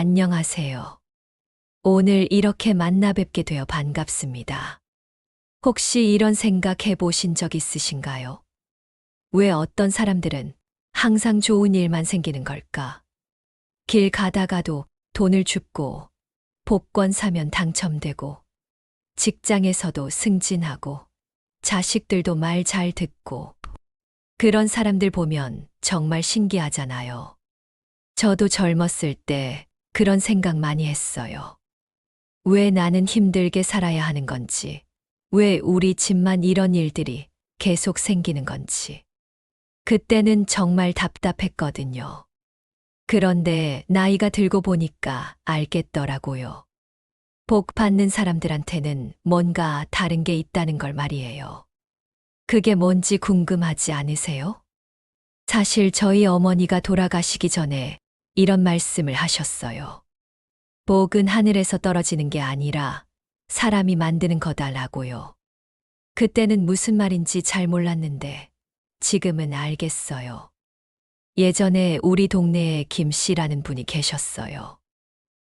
안녕하세요. 오늘 이렇게 만나 뵙게 되어 반갑습니다. 혹시 이런 생각 해보신 적 있으신가요? 왜 어떤 사람들은 항상 좋은 일만 생기는 걸까? 길 가다가도 돈을 줍고, 복권 사면 당첨되고, 직장에서도 승진하고, 자식들도 말 잘 듣고, 그런 사람들 보면 정말 신기하잖아요. 저도 젊었을 때 그런 생각 많이 했어요. 왜 나는 힘들게 살아야 하는 건지, 왜 우리 집만 이런 일들이 계속 생기는 건지. 그때는 정말 답답했거든요. 그런데 나이가 들고 보니까 알겠더라고요. 복 받는 사람들한테는 뭔가 다른 게 있다는 걸 말이에요. 그게 뭔지 궁금하지 않으세요? 사실 저희 어머니가 돌아가시기 전에 이런 말씀을 하셨어요. 복은 하늘에서 떨어지는 게 아니라 사람이 만드는 거다라고요. 그때는 무슨 말인지 잘 몰랐는데 지금은 알겠어요. 예전에 우리 동네에 김 씨라는 분이 계셨어요.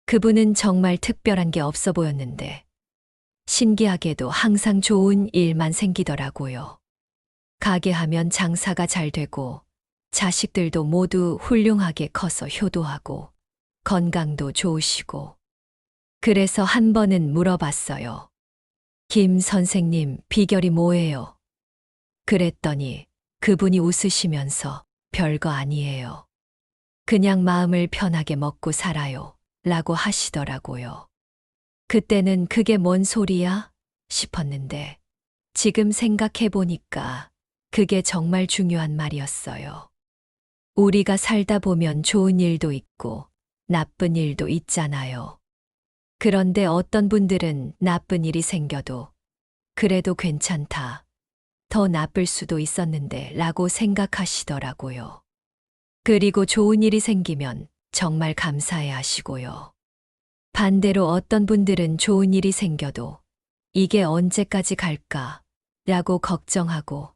그분은 정말 특별한 게 없어 보였는데 신기하게도 항상 좋은 일만 생기더라고요. 가게 하면 장사가 잘 되고 자식들도 모두 훌륭하게 커서 효도하고 건강도 좋으시고. 그래서 한 번은 물어봤어요. 김 선생님, 비결이 뭐예요? 그랬더니 그분이 웃으시면서 별거 아니에요. 그냥 마음을 편하게 먹고 살아요. 라고 하시더라고요. 그때는 그게 뭔 소리야? 싶었는데 지금 생각해 보니까 그게 정말 중요한 말이었어요. 우리가 살다 보면 좋은 일도 있고 나쁜 일도 있잖아요. 그런데 어떤 분들은 나쁜 일이 생겨도 그래도 괜찮다. 더 나쁠 수도 있었는데 라고 생각하시더라고요. 그리고 좋은 일이 생기면 정말 감사해 하시고요. 반대로 어떤 분들은 좋은 일이 생겨도 이게 언제까지 갈까? 라고 걱정하고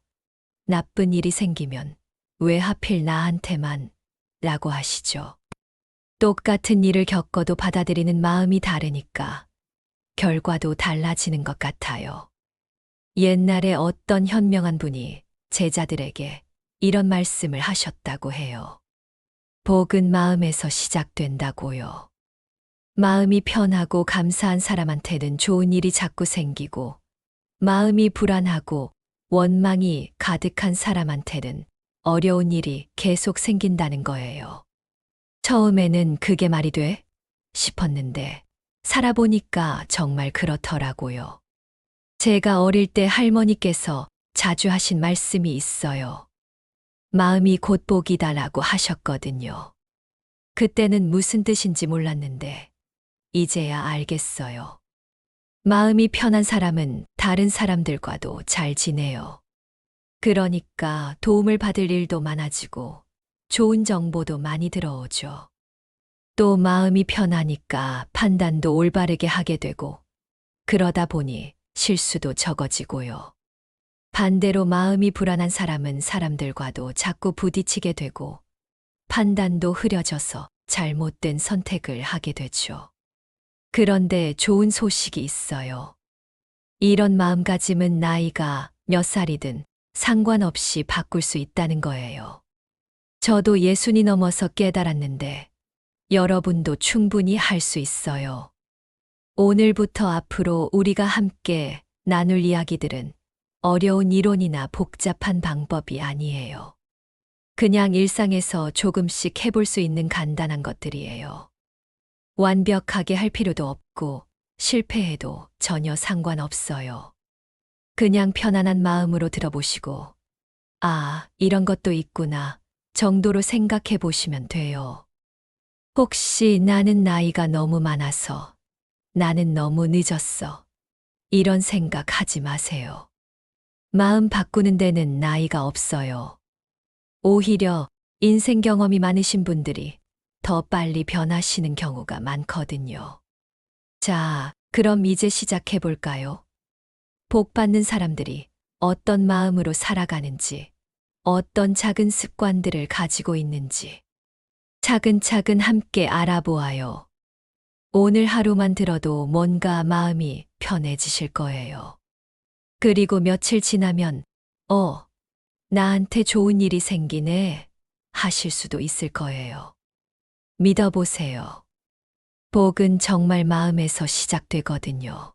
나쁜 일이 생기면 왜 하필 나한테만? 라고 하시죠. 똑같은 일을 겪어도 받아들이는 마음이 다르니까 결과도 달라지는 것 같아요. 옛날에 어떤 현명한 분이 제자들에게 이런 말씀을 하셨다고 해요. 복은 마음에서 시작된다고요. 마음이 편하고 감사한 사람한테는 좋은 일이 자꾸 생기고, 마음이 불안하고 원망이 가득한 사람한테는 어려운 일이 계속 생긴다는 거예요. 처음에는 그게 말이 돼? 싶었는데, 살아보니까 정말 그렇더라고요. 제가 어릴 때 할머니께서 자주 하신 말씀이 있어요. 마음이 곧 복이다라고 하셨거든요. 그때는 무슨 뜻인지 몰랐는데, 이제야 알겠어요. 마음이 편한 사람은 다른 사람들과도 잘 지내요. 그러니까 도움을 받을 일도 많아지고, 좋은 정보도 많이 들어오죠. 또 마음이 편하니까 판단도 올바르게 하게 되고, 그러다 보니 실수도 적어지고요. 반대로 마음이 불안한 사람은 사람들과도 자꾸 부딪히게 되고, 판단도 흐려져서 잘못된 선택을 하게 되죠. 그런데 좋은 소식이 있어요. 이런 마음가짐은 나이가 몇 살이든 상관없이 바꿀 수 있다는 거예요. 저도 60이 넘어서 깨달았는데 여러분도 충분히 할 수 있어요. 오늘부터 앞으로 우리가 함께 나눌 이야기들은 어려운 이론이나 복잡한 방법이 아니에요. 그냥 일상에서 조금씩 해볼 수 있는 간단한 것들이에요. 완벽하게 할 필요도 없고 실패해도 전혀 상관없어요. 그냥 편안한 마음으로 들어보시고, 아, 이런 것도 있구나 정도로 생각해 보시면 돼요. 혹시 나는 나이가 너무 많아서, 나는 너무 늦었어. 이런 생각 하지 마세요. 마음 바꾸는 데는 나이가 없어요. 오히려 인생 경험이 많으신 분들이 더 빨리 변하시는 경우가 많거든요. 자, 그럼 이제 시작해 볼까요? 복 받는 사람들이 어떤 마음으로 살아가는지, 어떤 작은 습관들을 가지고 있는지 차근차근 함께 알아보아요. 오늘 하루만 들어도 뭔가 마음이 편해지실 거예요. 그리고 며칠 지나면, 나한테 좋은 일이 생기네 하실 수도 있을 거예요. 믿어보세요. 복은 정말 마음에서 시작되거든요.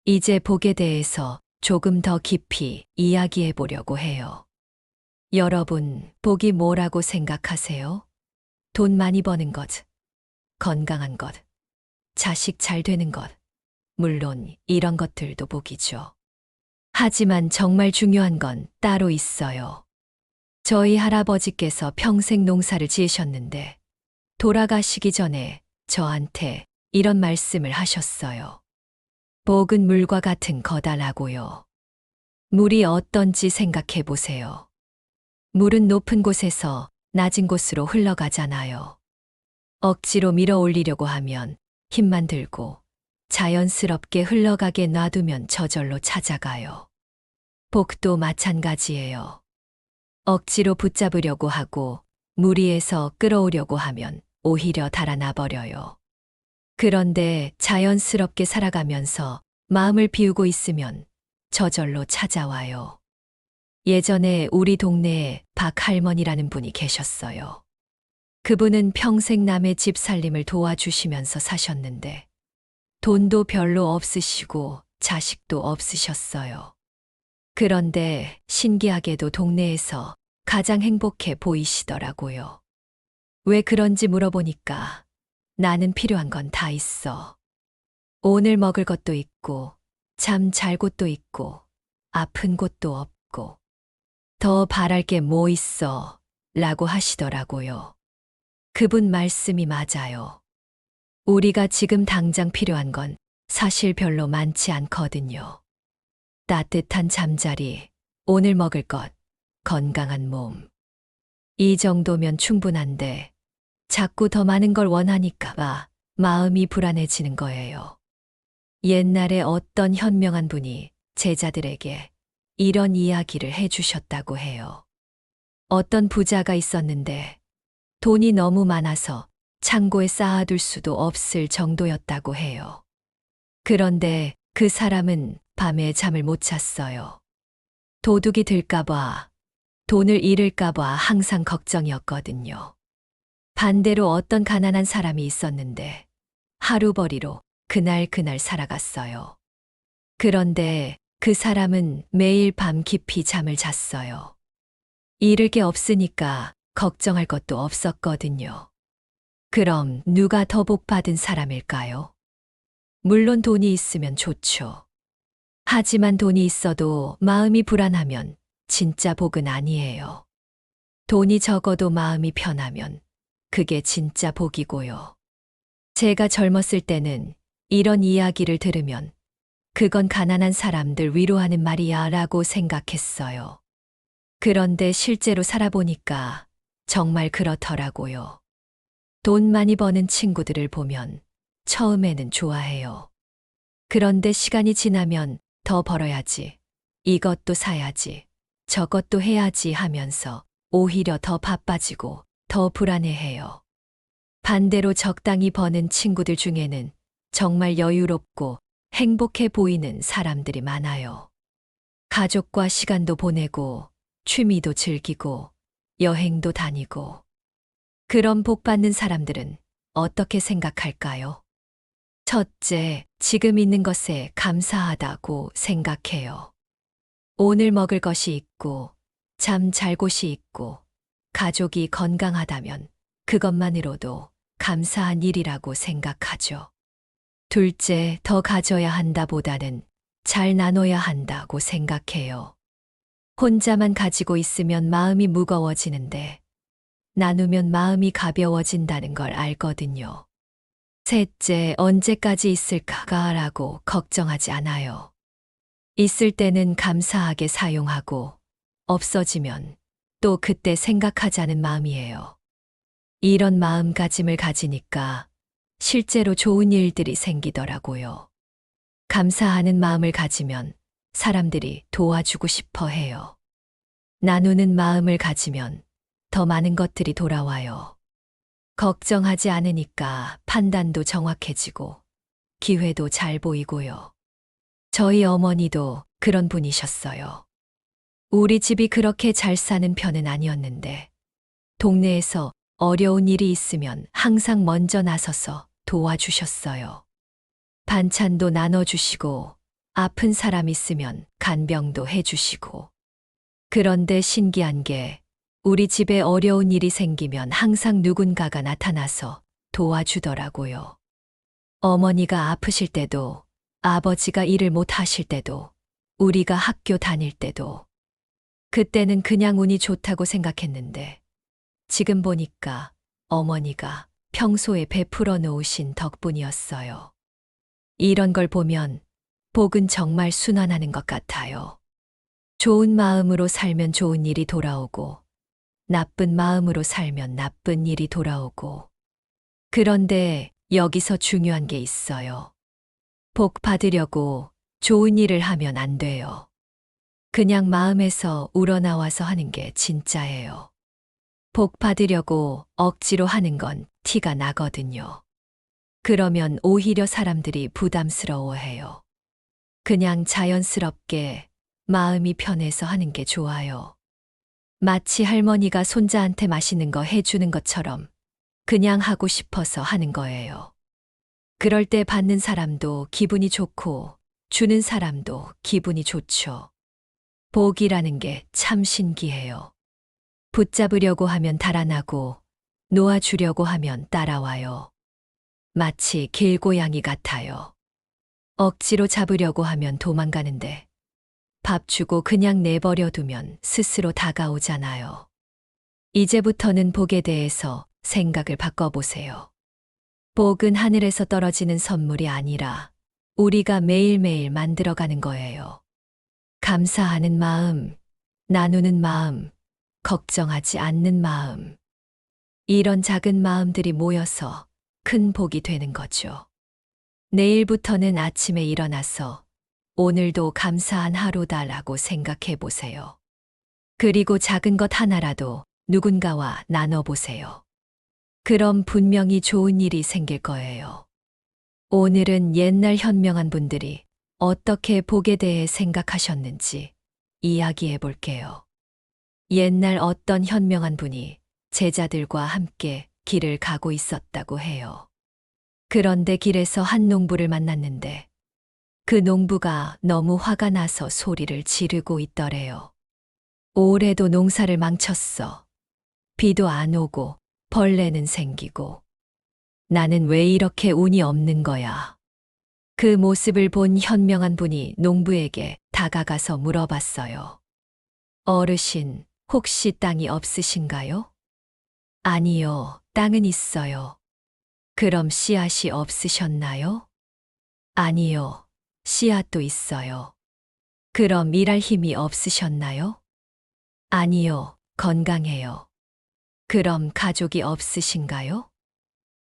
이제 복에 대해서 조금 더 깊이 이야기해 보려고 해요. 여러분, 복이 뭐라고 생각하세요? 돈 많이 버는 것, 건강한 것, 자식 잘 되는 것, 물론 이런 것들도 복이죠. 하지만 정말 중요한 건 따로 있어요. 저희 할아버지께서 평생 농사를 지으셨는데 돌아가시기 전에 저한테 이런 말씀을 하셨어요. 복은 물과 같은 거다라고요. 물이 어떤지 생각해 보세요. 물은 높은 곳에서 낮은 곳으로 흘러가잖아요. 억지로 밀어 올리려고 하면 힘만 들고 자연스럽게 흘러가게 놔두면 저절로 찾아가요. 복도 마찬가지예요. 억지로 붙잡으려고 하고 무리해서 끌어오려고 하면 오히려 달아나 버려요. 그런데 자연스럽게 살아가면서 마음을 비우고 있으면 저절로 찾아와요. 예전에 우리 동네에 박 할머니라는 분이 계셨어요. 그분은 평생 남의 집 살림을 도와주시면서 사셨는데 돈도 별로 없으시고 자식도 없으셨어요. 그런데 신기하게도 동네에서 가장 행복해 보이시더라고요. 왜 그런지 물어보니까 나는 필요한 건 다 있어. 오늘 먹을 것도 있고, 잠 잘 곳도 있고, 아픈 곳도 없고, 더 바랄 게 뭐 있어? 라고 하시더라고요. 그분 말씀이 맞아요. 우리가 지금 당장 필요한 건 사실 별로 많지 않거든요. 따뜻한 잠자리, 오늘 먹을 것, 건강한 몸. 이 정도면 충분한데 자꾸 더 많은 걸 원하니까 마음이 불안해지는 거예요. 옛날에 어떤 현명한 분이 제자들에게 이런 이야기를 해주셨다고 해요. 어떤 부자가 있었는데 돈이 너무 많아서 창고에 쌓아둘 수도 없을 정도였다고 해요. 그런데 그 사람은 밤에 잠을 못 잤어요. 도둑이 들까봐, 돈을 잃을까봐 항상 걱정이었거든요. 반대로 어떤 가난한 사람이 있었는데 하루벌이로 그날 살아갔어요. 그런데 그 사람은 매일 밤 깊이 잠을 잤어요. 잃을 게 없으니까 걱정할 것도 없었거든요. 그럼 누가 더 복 받은 사람일까요? 물론 돈이 있으면 좋죠. 하지만 돈이 있어도 마음이 불안하면 진짜 복은 아니에요. 돈이 적어도 마음이 편하면 그게 진짜 복이고요. 제가 젊었을 때는 이런 이야기를 들으면 그건 가난한 사람들 위로하는 말이야 라고 생각했어요. 그런데 실제로 살아보니까 정말 그렇더라고요. 돈 많이 버는 친구들을 보면 처음에는 좋아해요. 그런데 시간이 지나면 더 벌어야지, 이것도 사야지, 저것도 해야지 하면서 오히려 더 바빠지고 더 불안해해요. 반대로 적당히 버는 친구들 중에는 정말 여유롭고 행복해 보이는 사람들이 많아요. 가족과 시간도 보내고 취미도 즐기고 여행도 다니고. 그런 복 받는 사람들은 어떻게 생각할까요? 첫째, 지금 있는 것에 감사하다고 생각해요. 오늘 먹을 것이 있고, 잠 잘 곳이 있고, 가족이 건강하다면 그것만으로도 감사한 일이라고 생각하죠. 둘째, 더 가져야 한다보다는 잘 나눠야 한다고 생각해요. 혼자만 가지고 있으면 마음이 무거워지는데 나누면 마음이 가벼워진다는 걸 알거든요. 셋째, 언제까지 있을까라고 걱정하지 않아요. 있을 때는 감사하게 사용하고 없어지면 또 그때 생각하자는 마음이에요. 이런 마음가짐을 가지니까 실제로 좋은 일들이 생기더라고요. 감사하는 마음을 가지면 사람들이 도와주고 싶어 해요. 나누는 마음을 가지면 더 많은 것들이 돌아와요. 걱정하지 않으니까 판단도 정확해지고 기회도 잘 보이고요. 저희 어머니도 그런 분이셨어요. 우리 집이 그렇게 잘 사는 편은 아니었는데 동네에서 어려운 일이 있으면 항상 먼저 나서서 도와주셨어요. 반찬도 나눠주시고 아픈 사람 있으면 간병도 해주시고. 그런데 신기한 게 우리 집에 어려운 일이 생기면 항상 누군가가 나타나서 도와주더라고요. 어머니가 아프실 때도, 아버지가 일을 못 하실 때도, 우리가 학교 다닐 때도. 그때는 그냥 운이 좋다고 생각했는데 지금 보니까 어머니가 평소에 베풀어 놓으신 덕분이었어요. 이런 걸 보면 복은 정말 순환하는 것 같아요. 좋은 마음으로 살면 좋은 일이 돌아오고, 나쁜 마음으로 살면 나쁜 일이 돌아오고. 그런데 여기서 중요한 게 있어요. 복 받으려고 좋은 일을 하면 안 돼요. 그냥 마음에서 우러나와서 하는 게 진짜예요. 복 받으려고 억지로 하는 건 티가 나거든요. 그러면 오히려 사람들이 부담스러워해요. 그냥 자연스럽게 마음이 편해서 하는 게 좋아요. 마치 할머니가 손자한테 맛있는 거 해주는 것처럼 그냥 하고 싶어서 하는 거예요. 그럴 때 받는 사람도 기분이 좋고 주는 사람도 기분이 좋죠. 복이라는 게 참 신기해요. 붙잡으려고 하면 달아나고 놓아주려고 하면 따라와요. 마치 길고양이 같아요. 억지로 잡으려고 하면 도망가는데 밥 주고 그냥 내버려 두면 스스로 다가오잖아요. 이제부터는 복에 대해서 생각을 바꿔보세요. 복은 하늘에서 떨어지는 선물이 아니라 우리가 매일매일 만들어가는 거예요. 감사하는 마음, 나누는 마음, 걱정하지 않는 마음. 이런 작은 마음들이 모여서 큰 복이 되는 거죠. 내일부터는 아침에 일어나서 오늘도 감사한 하루다라고 생각해 보세요. 그리고 작은 것 하나라도 누군가와 나눠보세요. 그럼 분명히 좋은 일이 생길 거예요. 오늘은 옛날 현명한 분들이 어떻게 복에 대해 생각하셨는지 이야기해 볼게요. 옛날 어떤 현명한 분이 제자들과 함께 길을 가고 있었다고 해요. 그런데 길에서 한 농부를 만났는데 그 농부가 너무 화가 나서 소리를 지르고 있더래요. 올해도 농사를 망쳤어. 비도 안 오고 벌레는 생기고. 나는 왜 이렇게 운이 없는 거야? 그 모습을 본 현명한 분이 농부에게 다가가서 물어봤어요. 어르신, 혹시 땅이 없으신가요? 아니요, 땅은 있어요. 그럼 씨앗이 없으셨나요? 아니요, 씨앗도 있어요. 그럼 일할 힘이 없으셨나요? 아니요, 건강해요. 그럼 가족이 없으신가요?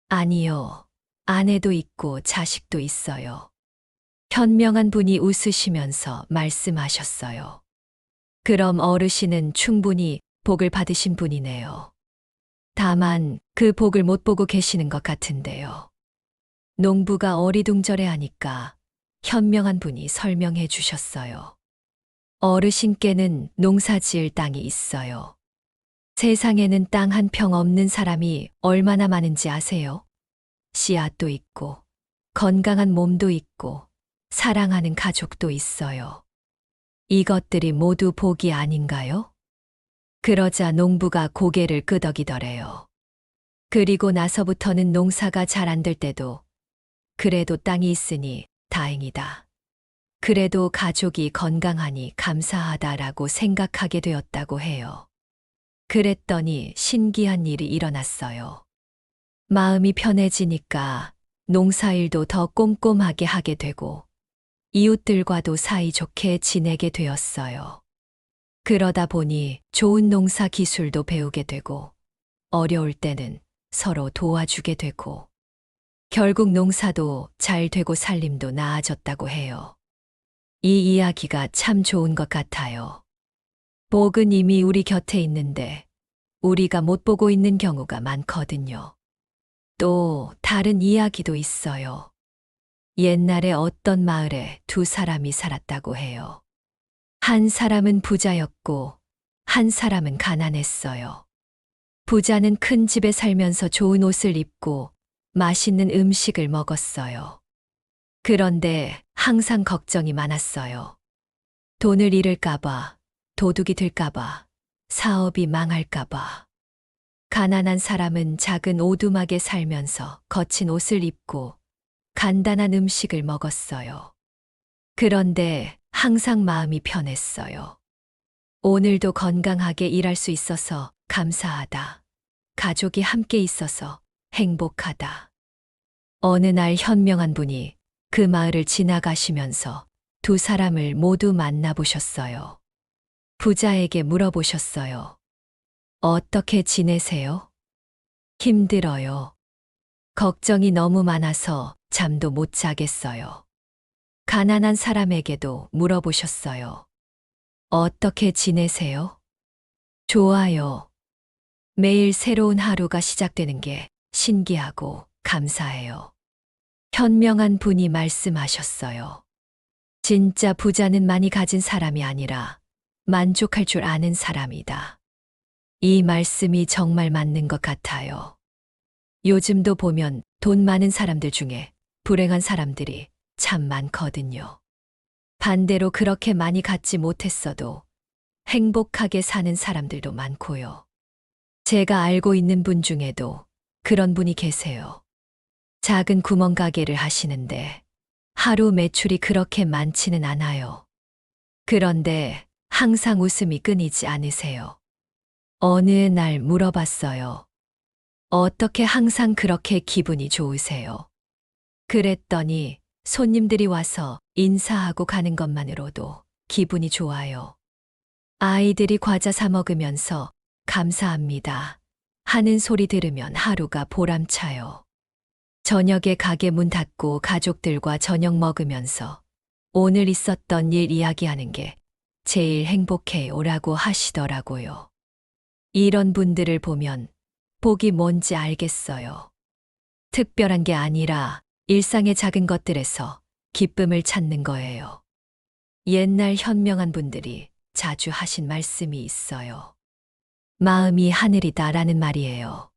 아니요, 아내도 있고 자식도 있어요. 현명한 분이 웃으시면서 말씀하셨어요. 그럼 어르신은 충분히 복을 받으신 분이네요. 다만 그 복을 못 보고 계시는 것 같은데요. 농부가 어리둥절해 하니까 현명한 분이 설명해 주셨어요. 어르신께는 농사 지을 땅이 있어요. 세상에는 땅 한 평 없는 사람이 얼마나 많은지 아세요? 씨앗도 있고, 건강한 몸도 있고, 사랑하는 가족도 있어요. 이것들이 모두 복이 아닌가요? 그러자 농부가 고개를 끄덕이더래요. 그리고 나서부터는 농사가 잘 안 될 때도 그래도 땅이 있으니 다행이다. 그래도 가족이 건강하니 감사하다라고 생각하게 되었다고 해요. 그랬더니 신기한 일이 일어났어요. 마음이 편해지니까 농사일도 더 꼼꼼하게 하게 되고 이웃들과도 사이좋게 지내게 되었어요. 그러다 보니 좋은 농사 기술도 배우게 되고 어려울 때는 서로 도와주게 되고 결국 농사도 잘 되고 살림도 나아졌다고 해요. 이 이야기가 참 좋은 것 같아요. 복은 이미 우리 곁에 있는데 우리가 못 보고 있는 경우가 많거든요. 또 다른 이야기도 있어요. 옛날에 어떤 마을에 두 사람이 살았다고 해요. 한 사람은 부자였고 한 사람은 가난했어요. 부자는 큰 집에 살면서 좋은 옷을 입고 맛있는 음식을 먹었어요. 그런데 항상 걱정이 많았어요. 돈을 잃을까봐, 도둑이 들까봐, 사업이 망할까봐. 가난한 사람은 작은 오두막에 살면서 거친 옷을 입고 간단한 음식을 먹었어요. 그런데 항상 마음이 편했어요. 오늘도 건강하게 일할 수 있어서 감사하다. 가족이 함께 있어서 행복하다. 어느 날 현명한 분이 그 마을을 지나가시면서 두 사람을 모두 만나보셨어요. 부자에게 물어보셨어요. 어떻게 지내세요? 힘들어요. 걱정이 너무 많아서 잠도 못 자겠어요. 가난한 사람에게도 물어보셨어요. 어떻게 지내세요? 좋아요. 매일 새로운 하루가 시작되는 게 신기하고 감사해요. 현명한 분이 말씀하셨어요. 진짜 부자는 많이 가진 사람이 아니라 만족할 줄 아는 사람이다. 이 말씀이 정말 맞는 것 같아요. 요즘도 보면 돈 많은 사람들 중에 불행한 사람들이 참 많거든요. 반대로 그렇게 많이 갖지 못했어도 행복하게 사는 사람들도 많고요. 제가 알고 있는 분 중에도 그런 분이 계세요. 작은 구멍가게를 하시는데 하루 매출이 그렇게 많지는 않아요. 그런데 항상 웃음이 끊이지 않으세요. 어느 날 물어봤어요. 어떻게 항상 그렇게 기분이 좋으세요? 그랬더니 손님들이 와서 인사하고 가는 것만으로도 기분이 좋아요. 아이들이 과자 사 먹으면서 감사합니다 하는 소리 들으면 하루가 보람차요. 저녁에 가게 문 닫고 가족들과 저녁 먹으면서 오늘 있었던 일 이야기하는 게 제일 행복해요라고 하시더라고요. 이런 분들을 보면 복이 뭔지 알겠어요. 특별한 게 아니라 일상의 작은 것들에서 기쁨을 찾는 거예요. 옛날 현명한 분들이 자주 하신 말씀이 있어요. 마음이 하늘이다라는 말이에요.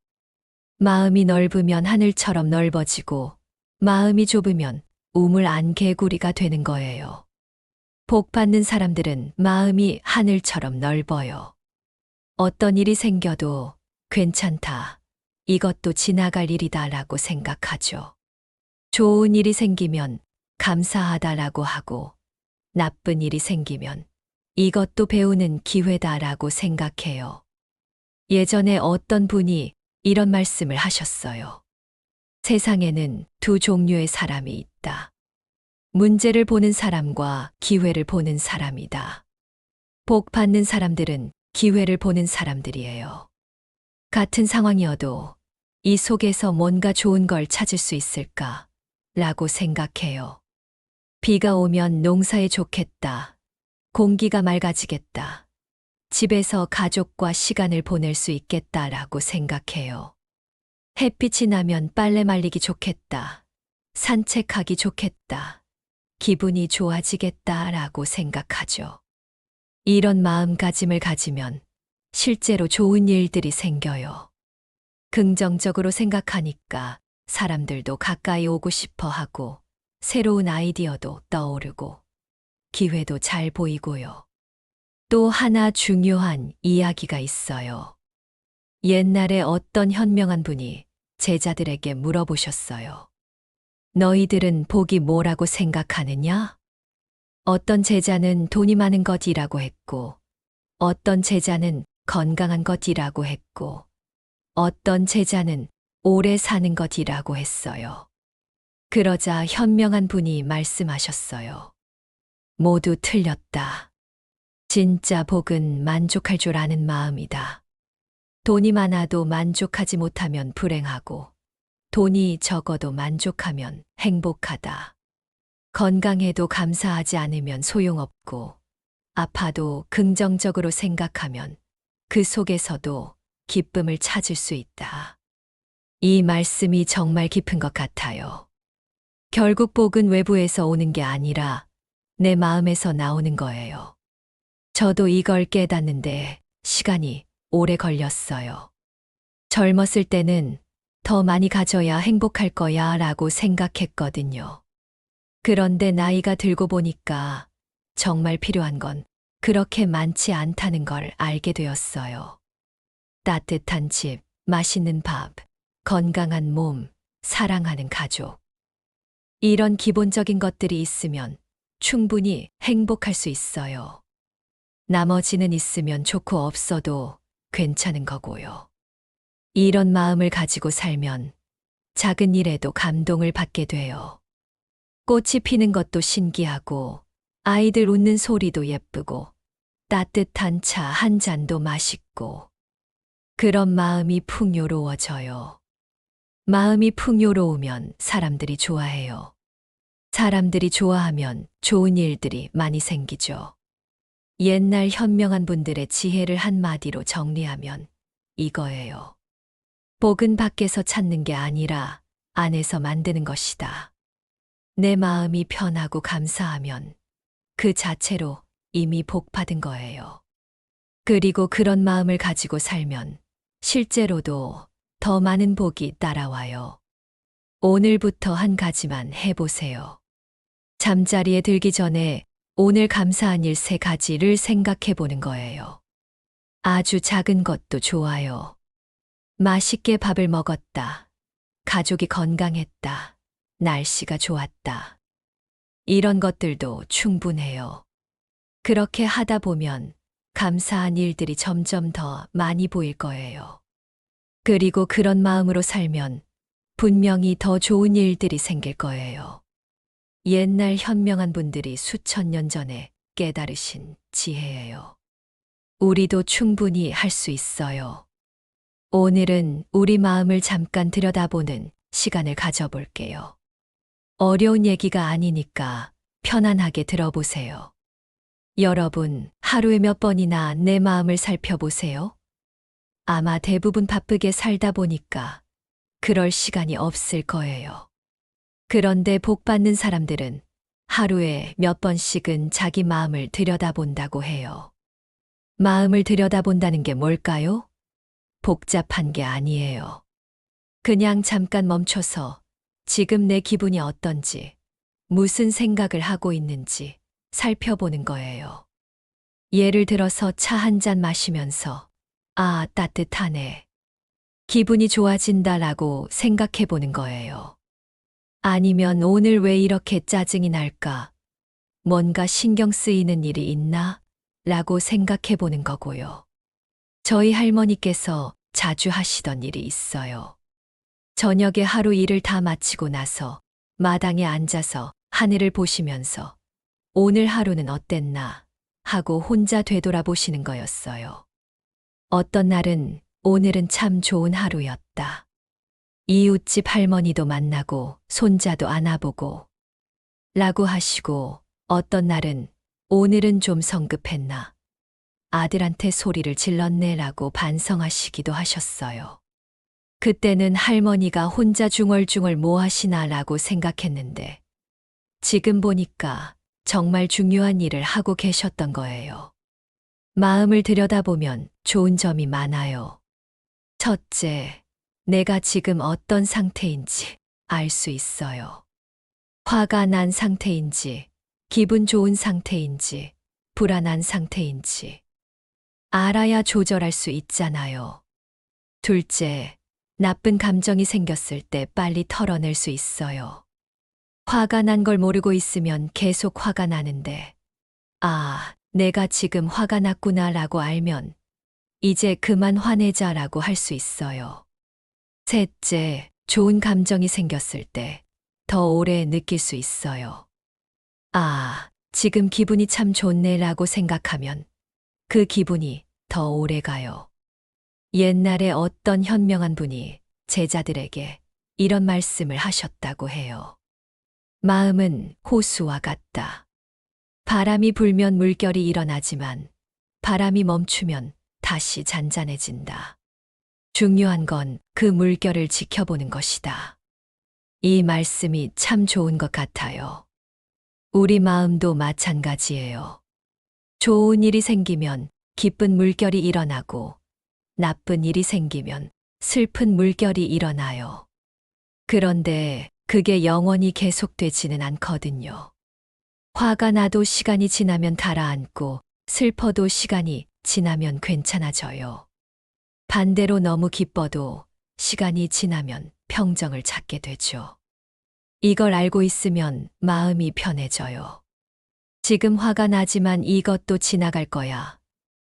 마음이 넓으면 하늘처럼 넓어지고 마음이 좁으면 우물 안 개구리가 되는 거예요. 복 받는 사람들은 마음이 하늘처럼 넓어요. 어떤 일이 생겨도 괜찮다. 이것도 지나갈 일이다라고 생각하죠. 좋은 일이 생기면 감사하다라고 하고 나쁜 일이 생기면 이것도 배우는 기회다라고 생각해요. 예전에 어떤 분이 이런 말씀을 하셨어요. 세상에는 두 종류의 사람이 있다. 문제를 보는 사람과 기회를 보는 사람이다. 복 받는 사람들은 기회를 보는 사람들이에요. 같은 상황이어도 이 속에서 뭔가 좋은 걸 찾을 수 있을까? 라고 생각해요. 비가 오면 농사에 좋겠다. 공기가 맑아지겠다. 집에서 가족과 시간을 보낼 수 있겠다라고 생각해요. 햇빛이 나면 빨래 말리기 좋겠다. 산책하기 좋겠다. 기분이 좋아지겠다라고 생각하죠. 이런 마음가짐을 가지면 실제로 좋은 일들이 생겨요. 긍정적으로 생각하니까 사람들도 가까이 오고 싶어 하고 새로운 아이디어도 떠오르고 기회도 잘 보이고요. 또 하나 중요한 이야기가 있어요. 옛날에 어떤 현명한 분이 제자들에게 물어보셨어요. 너희들은 복이 뭐라고 생각하느냐? 어떤 제자는 돈이 많은 것이라고 했고, 어떤 제자는 건강한 것이라고 했고, 어떤 제자는 오래 사는 것이라고 했어요. 그러자 현명한 분이 말씀하셨어요. 모두 틀렸다. 진짜 복은 만족할 줄 아는 마음이다. 돈이 많아도 만족하지 못하면 불행하고, 돈이 적어도 만족하면 행복하다. 건강해도 감사하지 않으면 소용없고, 아파도 긍정적으로 생각하면 그 속에서도 기쁨을 찾을 수 있다. 이 말씀이 정말 깊은 것 같아요. 결국 복은 외부에서 오는 게 아니라 내 마음에서 나오는 거예요. 저도 이걸 깨닫는데 시간이 오래 걸렸어요. 젊었을 때는 더 많이 가져야 행복할 거야 라고 생각했거든요. 그런데 나이가 들고 보니까 정말 필요한 건 그렇게 많지 않다는 걸 알게 되었어요. 따뜻한 집, 맛있는 밥, 건강한 몸, 사랑하는 가족. 이런 기본적인 것들이 있으면 충분히 행복할 수 있어요. 나머지는 있으면 좋고 없어도 괜찮은 거고요. 이런 마음을 가지고 살면 작은 일에도 감동을 받게 돼요. 꽃이 피는 것도 신기하고 아이들 웃는 소리도 예쁘고 따뜻한 차 한 잔도 맛있고 그런 마음이 풍요로워져요. 마음이 풍요로우면 사람들이 좋아해요. 사람들이 좋아하면 좋은 일들이 많이 생기죠. 옛날 현명한 분들의 지혜를 한마디로 정리하면 이거예요. 복은 밖에서 찾는 게 아니라 안에서 만드는 것이다. 내 마음이 편하고 감사하면 그 자체로 이미 복 받은 거예요. 그리고 그런 마음을 가지고 살면 실제로도 더 많은 복이 따라와요. 오늘부터 한 가지만 해보세요. 잠자리에 들기 전에 오늘 감사한 일 3가지를 생각해 보는 거예요. 아주 작은 것도 좋아요. 맛있게 밥을 먹었다. 가족이 건강했다. 날씨가 좋았다. 이런 것들도 충분해요. 그렇게 하다 보면 감사한 일들이 점점 더 많이 보일 거예요. 그리고 그런 마음으로 살면 분명히 더 좋은 일들이 생길 거예요. 옛날 현명한 분들이 수천 년 전에 깨달으신 지혜예요. 우리도 충분히 할 수 있어요. 오늘은 우리 마음을 잠깐 들여다보는 시간을 가져볼게요. 어려운 얘기가 아니니까 편안하게 들어보세요. 여러분, 하루에 몇 번이나 내 마음을 살펴보세요? 아마 대부분 바쁘게 살다 보니까 그럴 시간이 없을 거예요. 그런데 복 받는 사람들은 하루에 몇 번씩은 자기 마음을 들여다본다고 해요. 마음을 들여다본다는 게 뭘까요? 복잡한 게 아니에요. 그냥 잠깐 멈춰서 지금 내 기분이 어떤지, 무슨 생각을 하고 있는지 살펴보는 거예요. 예를 들어서 차 한 잔 마시면서 아, 따뜻하네. 기분이 좋아진다라고 생각해 보는 거예요. 아니면 오늘 왜 이렇게 짜증이 날까? 뭔가 신경 쓰이는 일이 있나? 라고 생각해 보는 거고요. 저희 할머니께서 자주 하시던 일이 있어요. 저녁에 하루 일을 다 마치고 나서 마당에 앉아서 하늘을 보시면서 오늘 하루는 어땠나 하고 혼자 되돌아보시는 거였어요. 어떤 날은 오늘은 참 좋은 하루였다. 이웃집 할머니도 만나고 손자도 안아보고 라고 하시고 어떤 날은 오늘은 좀 성급했나 아들한테 소리를 질렀네 라고 반성하시기도 하셨어요. 그때는 할머니가 혼자 중얼중얼 뭐 하시나 라고 생각했는데 지금 보니까 정말 중요한 일을 하고 계셨던 거예요. 마음을 들여다보면 좋은 점이 많아요. 첫째, 내가 지금 어떤 상태인지 알 수 있어요. 화가 난 상태인지, 기분 좋은 상태인지, 불안한 상태인지 알아야 조절할 수 있잖아요. 둘째, 나쁜 감정이 생겼을 때 빨리 털어낼 수 있어요. 화가 난 걸 모르고 있으면 계속 화가 나는데, 아, 내가 지금 화가 났구나라고 알면 이제 그만 화내자라고 할 수 있어요. 셋째, 좋은 감정이 생겼을 때 더 오래 느낄 수 있어요. 아, 지금 기분이 참 좋네라고 생각하면 그 기분이 더 오래 가요. 옛날에 어떤 현명한 분이 제자들에게 이런 말씀을 하셨다고 해요. 마음은 호수와 같다. 바람이 불면 물결이 일어나지만 바람이 멈추면 다시 잔잔해진다. 중요한 건 그 물결을 지켜보는 것이다. 이 말씀이 참 좋은 것 같아요. 우리 마음도 마찬가지예요. 좋은 일이 생기면 기쁜 물결이 일어나고 나쁜 일이 생기면 슬픈 물결이 일어나요. 그런데 그게 영원히 계속되지는 않거든요. 화가 나도 시간이 지나면 가라앉고 슬퍼도 시간이 지나면 괜찮아져요. 반대로 너무 기뻐도 시간이 지나면 평정을 찾게 되죠. 이걸 알고 있으면 마음이 편해져요. 지금 화가 나지만 이것도 지나갈 거야.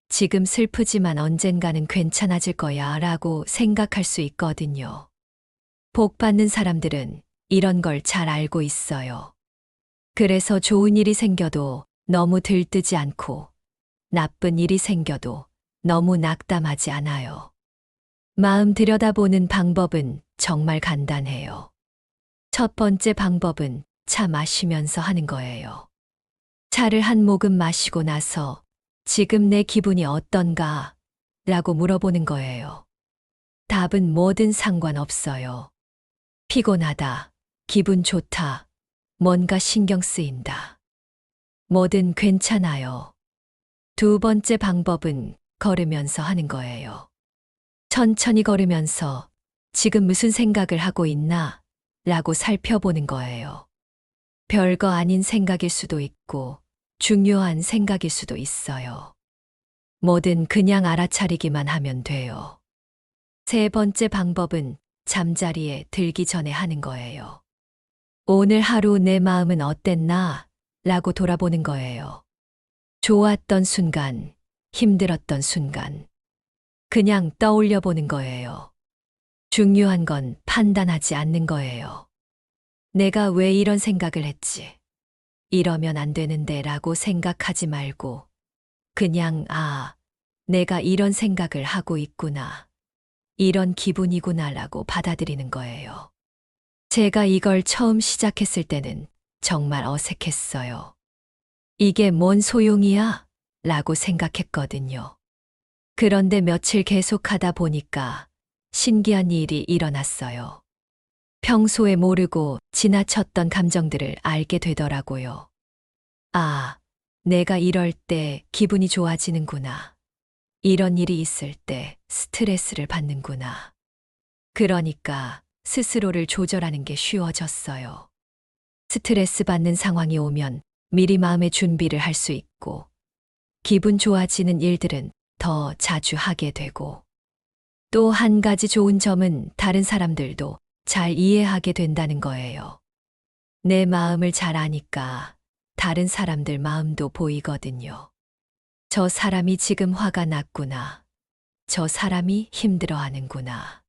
지금 슬프지만 언젠가는 괜찮아질 거야 라고 생각할 수 있거든요. 복 받는 사람들은 이런 걸 잘 알고 있어요. 그래서 좋은 일이 생겨도 너무 들뜨지 않고 나쁜 일이 생겨도 너무 낙담하지 않아요. 마음 들여다보는 방법은 정말 간단해요. 첫 번째 방법은 차 마시면서 하는 거예요. 차를 한 모금 마시고 나서 지금 내 기분이 어떤가? 라고 물어보는 거예요. 답은 뭐든 상관없어요. 피곤하다, 기분 좋다, 뭔가 신경 쓰인다. 뭐든 괜찮아요. 두 번째 방법은 걸으면서 하는 거예요. 천천히 걸으면서 지금 무슨 생각을 하고 있나? 라고 살펴보는 거예요. 별거 아닌 생각일 수도 있고 중요한 생각일 수도 있어요. 뭐든 그냥 알아차리기만 하면 돼요. 세 번째 방법은 잠자리에 들기 전에 하는 거예요. 오늘 하루 내 마음은 어땠나? 라고 돌아보는 거예요. 좋았던 순간, 힘들었던 순간, 그냥 떠올려 보는 거예요. 중요한 건 판단하지 않는 거예요. 내가 왜 이런 생각을 했지? 이러면 안 되는데 라고 생각하지 말고, 그냥, 내가 이런 생각을 하고 있구나. 이런 기분이구나 라고 받아들이는 거예요. 제가 이걸 처음 시작했을 때는 정말 어색했어요. 이게 뭔 소용이야? 라고 생각했거든요. 그런데 며칠 계속하다 보니까 신기한 일이 일어났어요. 평소에 모르고 지나쳤던 감정들을 알게 되더라고요. 내가 이럴 때 기분이 좋아지는구나. 이런 일이 있을 때 스트레스를 받는구나. 그러니까 스스로를 조절하는 게 쉬워졌어요. 스트레스 받는 상황이 오면 미리 마음의 준비를 할 수 있고, 기분 좋아지는 일들은 더 자주 하게 되고, 또 한 가지 좋은 점은 다른 사람들도 잘 이해하게 된다는 거예요. 내 마음을 잘 아니까 다른 사람들 마음도 보이거든요. 저 사람이 지금 화가 났구나. 저 사람이 힘들어하는구나.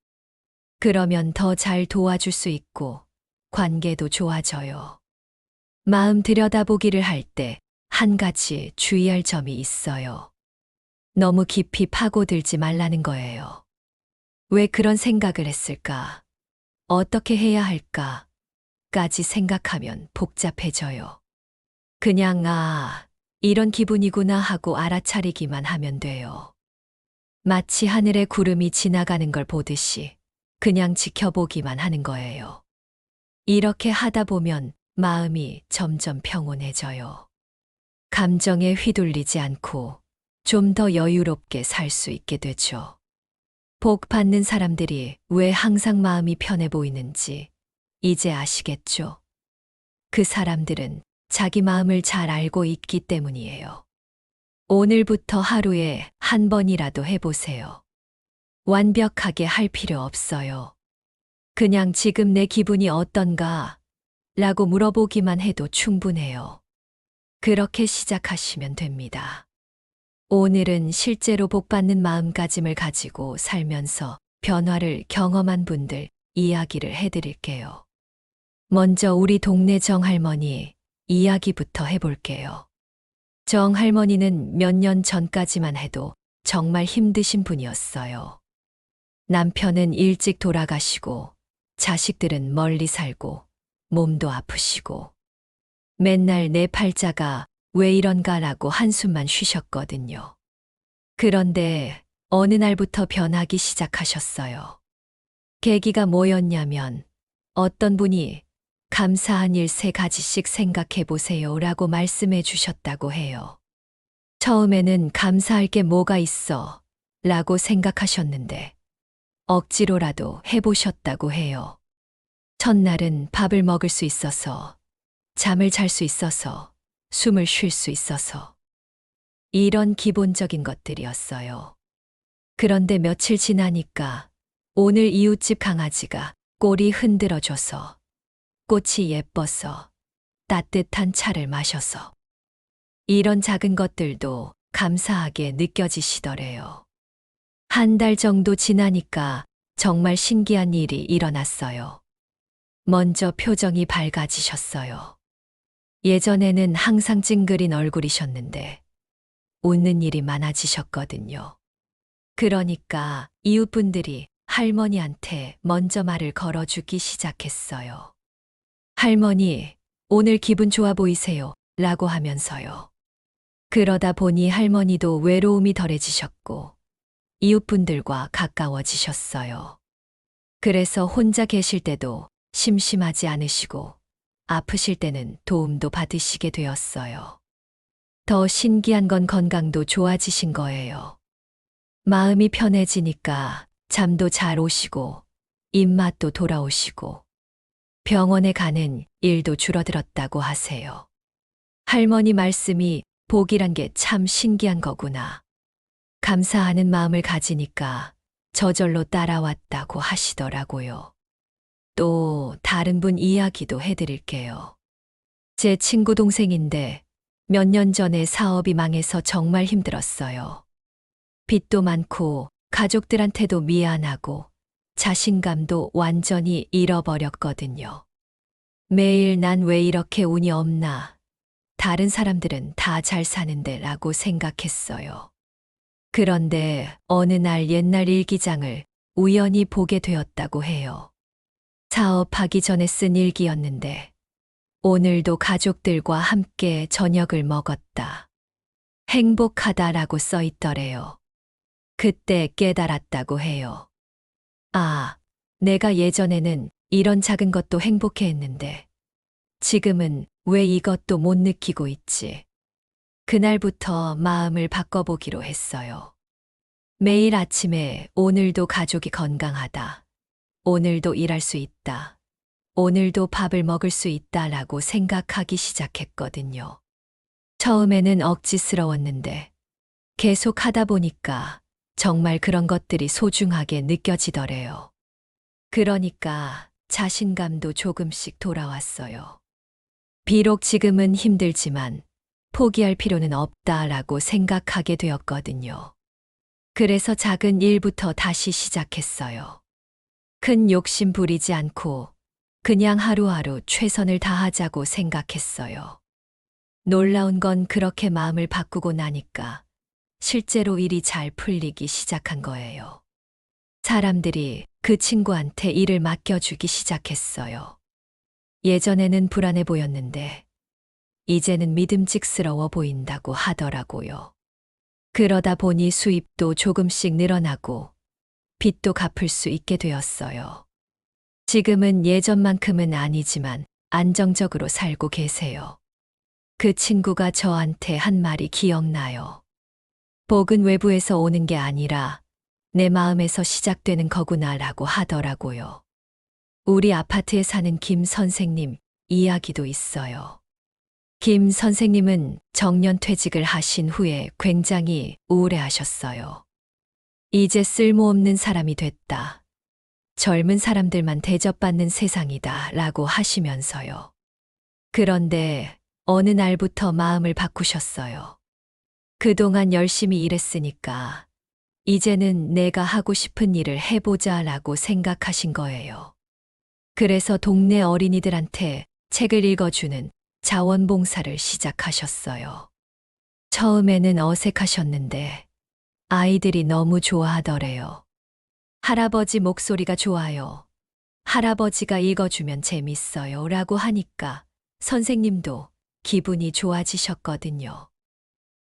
그러면 더 잘 도와줄 수 있고 관계도 좋아져요. 마음 들여다보기를 할 때 한 가지 주의할 점이 있어요. 너무 깊이 파고들지 말라는 거예요. 왜 그런 생각을 했을까? 어떻게 해야 할까? 까지 생각하면 복잡해져요. 그냥 이런 기분이구나 하고 알아차리기만 하면 돼요. 마치 하늘에 구름이 지나가는 걸 보듯이 그냥 지켜보기만 하는 거예요. 이렇게 하다 보면 마음이 점점 평온해져요. 감정에 휘둘리지 않고 좀 더 여유롭게 살 수 있게 되죠. 복 받는 사람들이 왜 항상 마음이 편해 보이는지 이제 아시겠죠? 그 사람들은 자기 마음을 잘 알고 있기 때문이에요. 오늘부터 하루에 한 번이라도 해보세요. 완벽하게 할 필요 없어요. 그냥 지금 내 기분이 어떤가? 라고 물어보기만 해도 충분해요. 그렇게 시작하시면 됩니다. 오늘은 실제로 복받는 마음가짐을 가지고 살면서 변화를 경험한 분들 이야기를 해드릴게요. 먼저 우리 동네 정할머니 이야기부터 해볼게요. 정할머니는 몇 년 전까지만 해도 정말 힘드신 분이었어요. 남편은 일찍 돌아가시고 자식들은 멀리 살고 몸도 아프시고 맨날 내 팔자가 왜 이런가라고 한숨만 쉬셨거든요. 그런데 어느 날부터 변하기 시작하셨어요. 계기가 뭐였냐면 어떤 분이 감사한 일 3가지씩 생각해 보세요 라고 말씀해 주셨다고 해요. 처음에는 감사할 게 뭐가 있어 라고 생각하셨는데 억지로라도 해보셨다고 해요. 첫날은 밥을 먹을 수 있어서, 잠을 잘 수 있어서, 숨을 쉴 수 있어서. 이런 기본적인 것들이었어요. 그런데 며칠 지나니까 오늘 이웃집 강아지가 꼬리 흔들어줘서, 꽃이 예뻐서, 따뜻한 차를 마셔서. 이런 작은 것들도 감사하게 느껴지시더래요. 한 달 정도 지나니까 정말 신기한 일이 일어났어요. 먼저 표정이 밝아지셨어요. 예전에는 항상 찡그린 얼굴이셨는데 웃는 일이 많아지셨거든요. 그러니까 이웃분들이 할머니한테 먼저 말을 걸어주기 시작했어요. 할머니, 오늘 기분 좋아 보이세요 라고 하면서요. 그러다 보니 할머니도 외로움이 덜해지셨고 이웃분들과 가까워지셨어요. 그래서 혼자 계실 때도 심심하지 않으시고 아프실 때는 도움도 받으시게 되었어요. 더 신기한 건 건강도 좋아지신 거예요. 마음이 편해지니까 잠도 잘 오시고 입맛도 돌아오시고 병원에 가는 일도 줄어들었다고 하세요. 할머니 말씀이 복이란 게 참 신기한 거구나. 감사하는 마음을 가지니까 저절로 따라왔다고 하시더라고요. 또 다른 분 이야기도 해드릴게요. 제 친구 동생인데 몇 년 전에 사업이 망해서 정말 힘들었어요. 빚도 많고 가족들한테도 미안하고 자신감도 완전히 잃어버렸거든요. 매일 난 왜 이렇게 운이 없나, 다른 사람들은 다 잘 사는데 라고 생각했어요. 그런데 어느 날 옛날 일기장을 우연히 보게 되었다고 해요. 사업하기 전에 쓴 일기였는데 오늘도 가족들과 함께 저녁을 먹었다. 행복하다라고 써 있더래요. 그때 깨달았다고 해요. 아, 내가 예전에는 이런 작은 것도 행복해 했는데 지금은 왜 이것도 못 느끼고 있지? 그날부터 마음을 바꿔보기로 했어요. 매일 아침에 오늘도 가족이 건강하다. 오늘도 일할 수 있다. 오늘도 밥을 먹을 수 있다라고 생각하기 시작했거든요. 처음에는 억지스러웠는데 계속 하다 보니까 정말 그런 것들이 소중하게 느껴지더래요. 그러니까 자신감도 조금씩 돌아왔어요. 비록 지금은 힘들지만 포기할 필요는 없다라고 생각하게 되었거든요. 그래서 작은 일부터 다시 시작했어요. 큰 욕심 부리지 않고 그냥 하루하루 최선을 다하자고 생각했어요. 놀라운 건 그렇게 마음을 바꾸고 나니까 실제로 일이 잘 풀리기 시작한 거예요. 사람들이 그 친구한테 일을 맡겨주기 시작했어요. 예전에는 불안해 보였는데 이제는 믿음직스러워 보인다고 하더라고요. 그러다 보니 수입도 조금씩 늘어나고 빚도 갚을 수 있게 되었어요. 지금은 예전만큼은 아니지만 안정적으로 살고 계세요. 그 친구가 저한테 한 말이 기억나요. 복은 외부에서 오는 게 아니라 내 마음에서 시작되는 거구나라고 하더라고요. 우리 아파트에 사는 김 선생님 이야기도 있어요. 김 선생님은 정년 퇴직을 하신 후에 굉장히 우울해하셨어요. 이제 쓸모없는 사람이 됐다. 젊은 사람들만 대접받는 세상이다 라고 하시면서요. 그런데 어느 날부터 마음을 바꾸셨어요. 그동안 열심히 일했으니까 이제는 내가 하고 싶은 일을 해보자 라고 생각하신 거예요. 그래서 동네 어린이들한테 책을 읽어주는 자원봉사를 시작하셨어요. 처음에는 어색하셨는데 아이들이 너무 좋아하더래요. 할아버지 목소리가 좋아요. 할아버지가 읽어주면 재밌어요 라고 하니까 선생님도 기분이 좋아지셨거든요.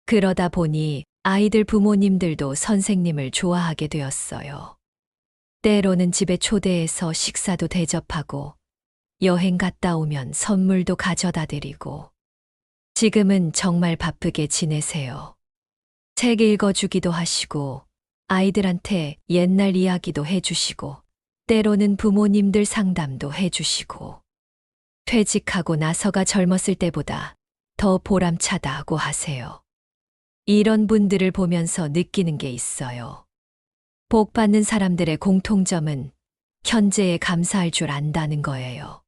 그러다 보니 아이들 부모님들도 선생님을 좋아하게 되었어요. 때로는 집에 초대해서 식사도 대접하고 여행 갔다 오면 선물도 가져다 드리고 지금은 정말 바쁘게 지내세요. 책 읽어주기도 하시고 아이들한테 옛날 이야기도 해주시고 때로는 부모님들 상담도 해주시고 퇴직하고 나서가 젊었을 때보다 더 보람차다고 하세요. 이런 분들을 보면서 느끼는 게 있어요. 복 받는 사람들의 공통점은 현재에 감사할 줄 안다는 거예요.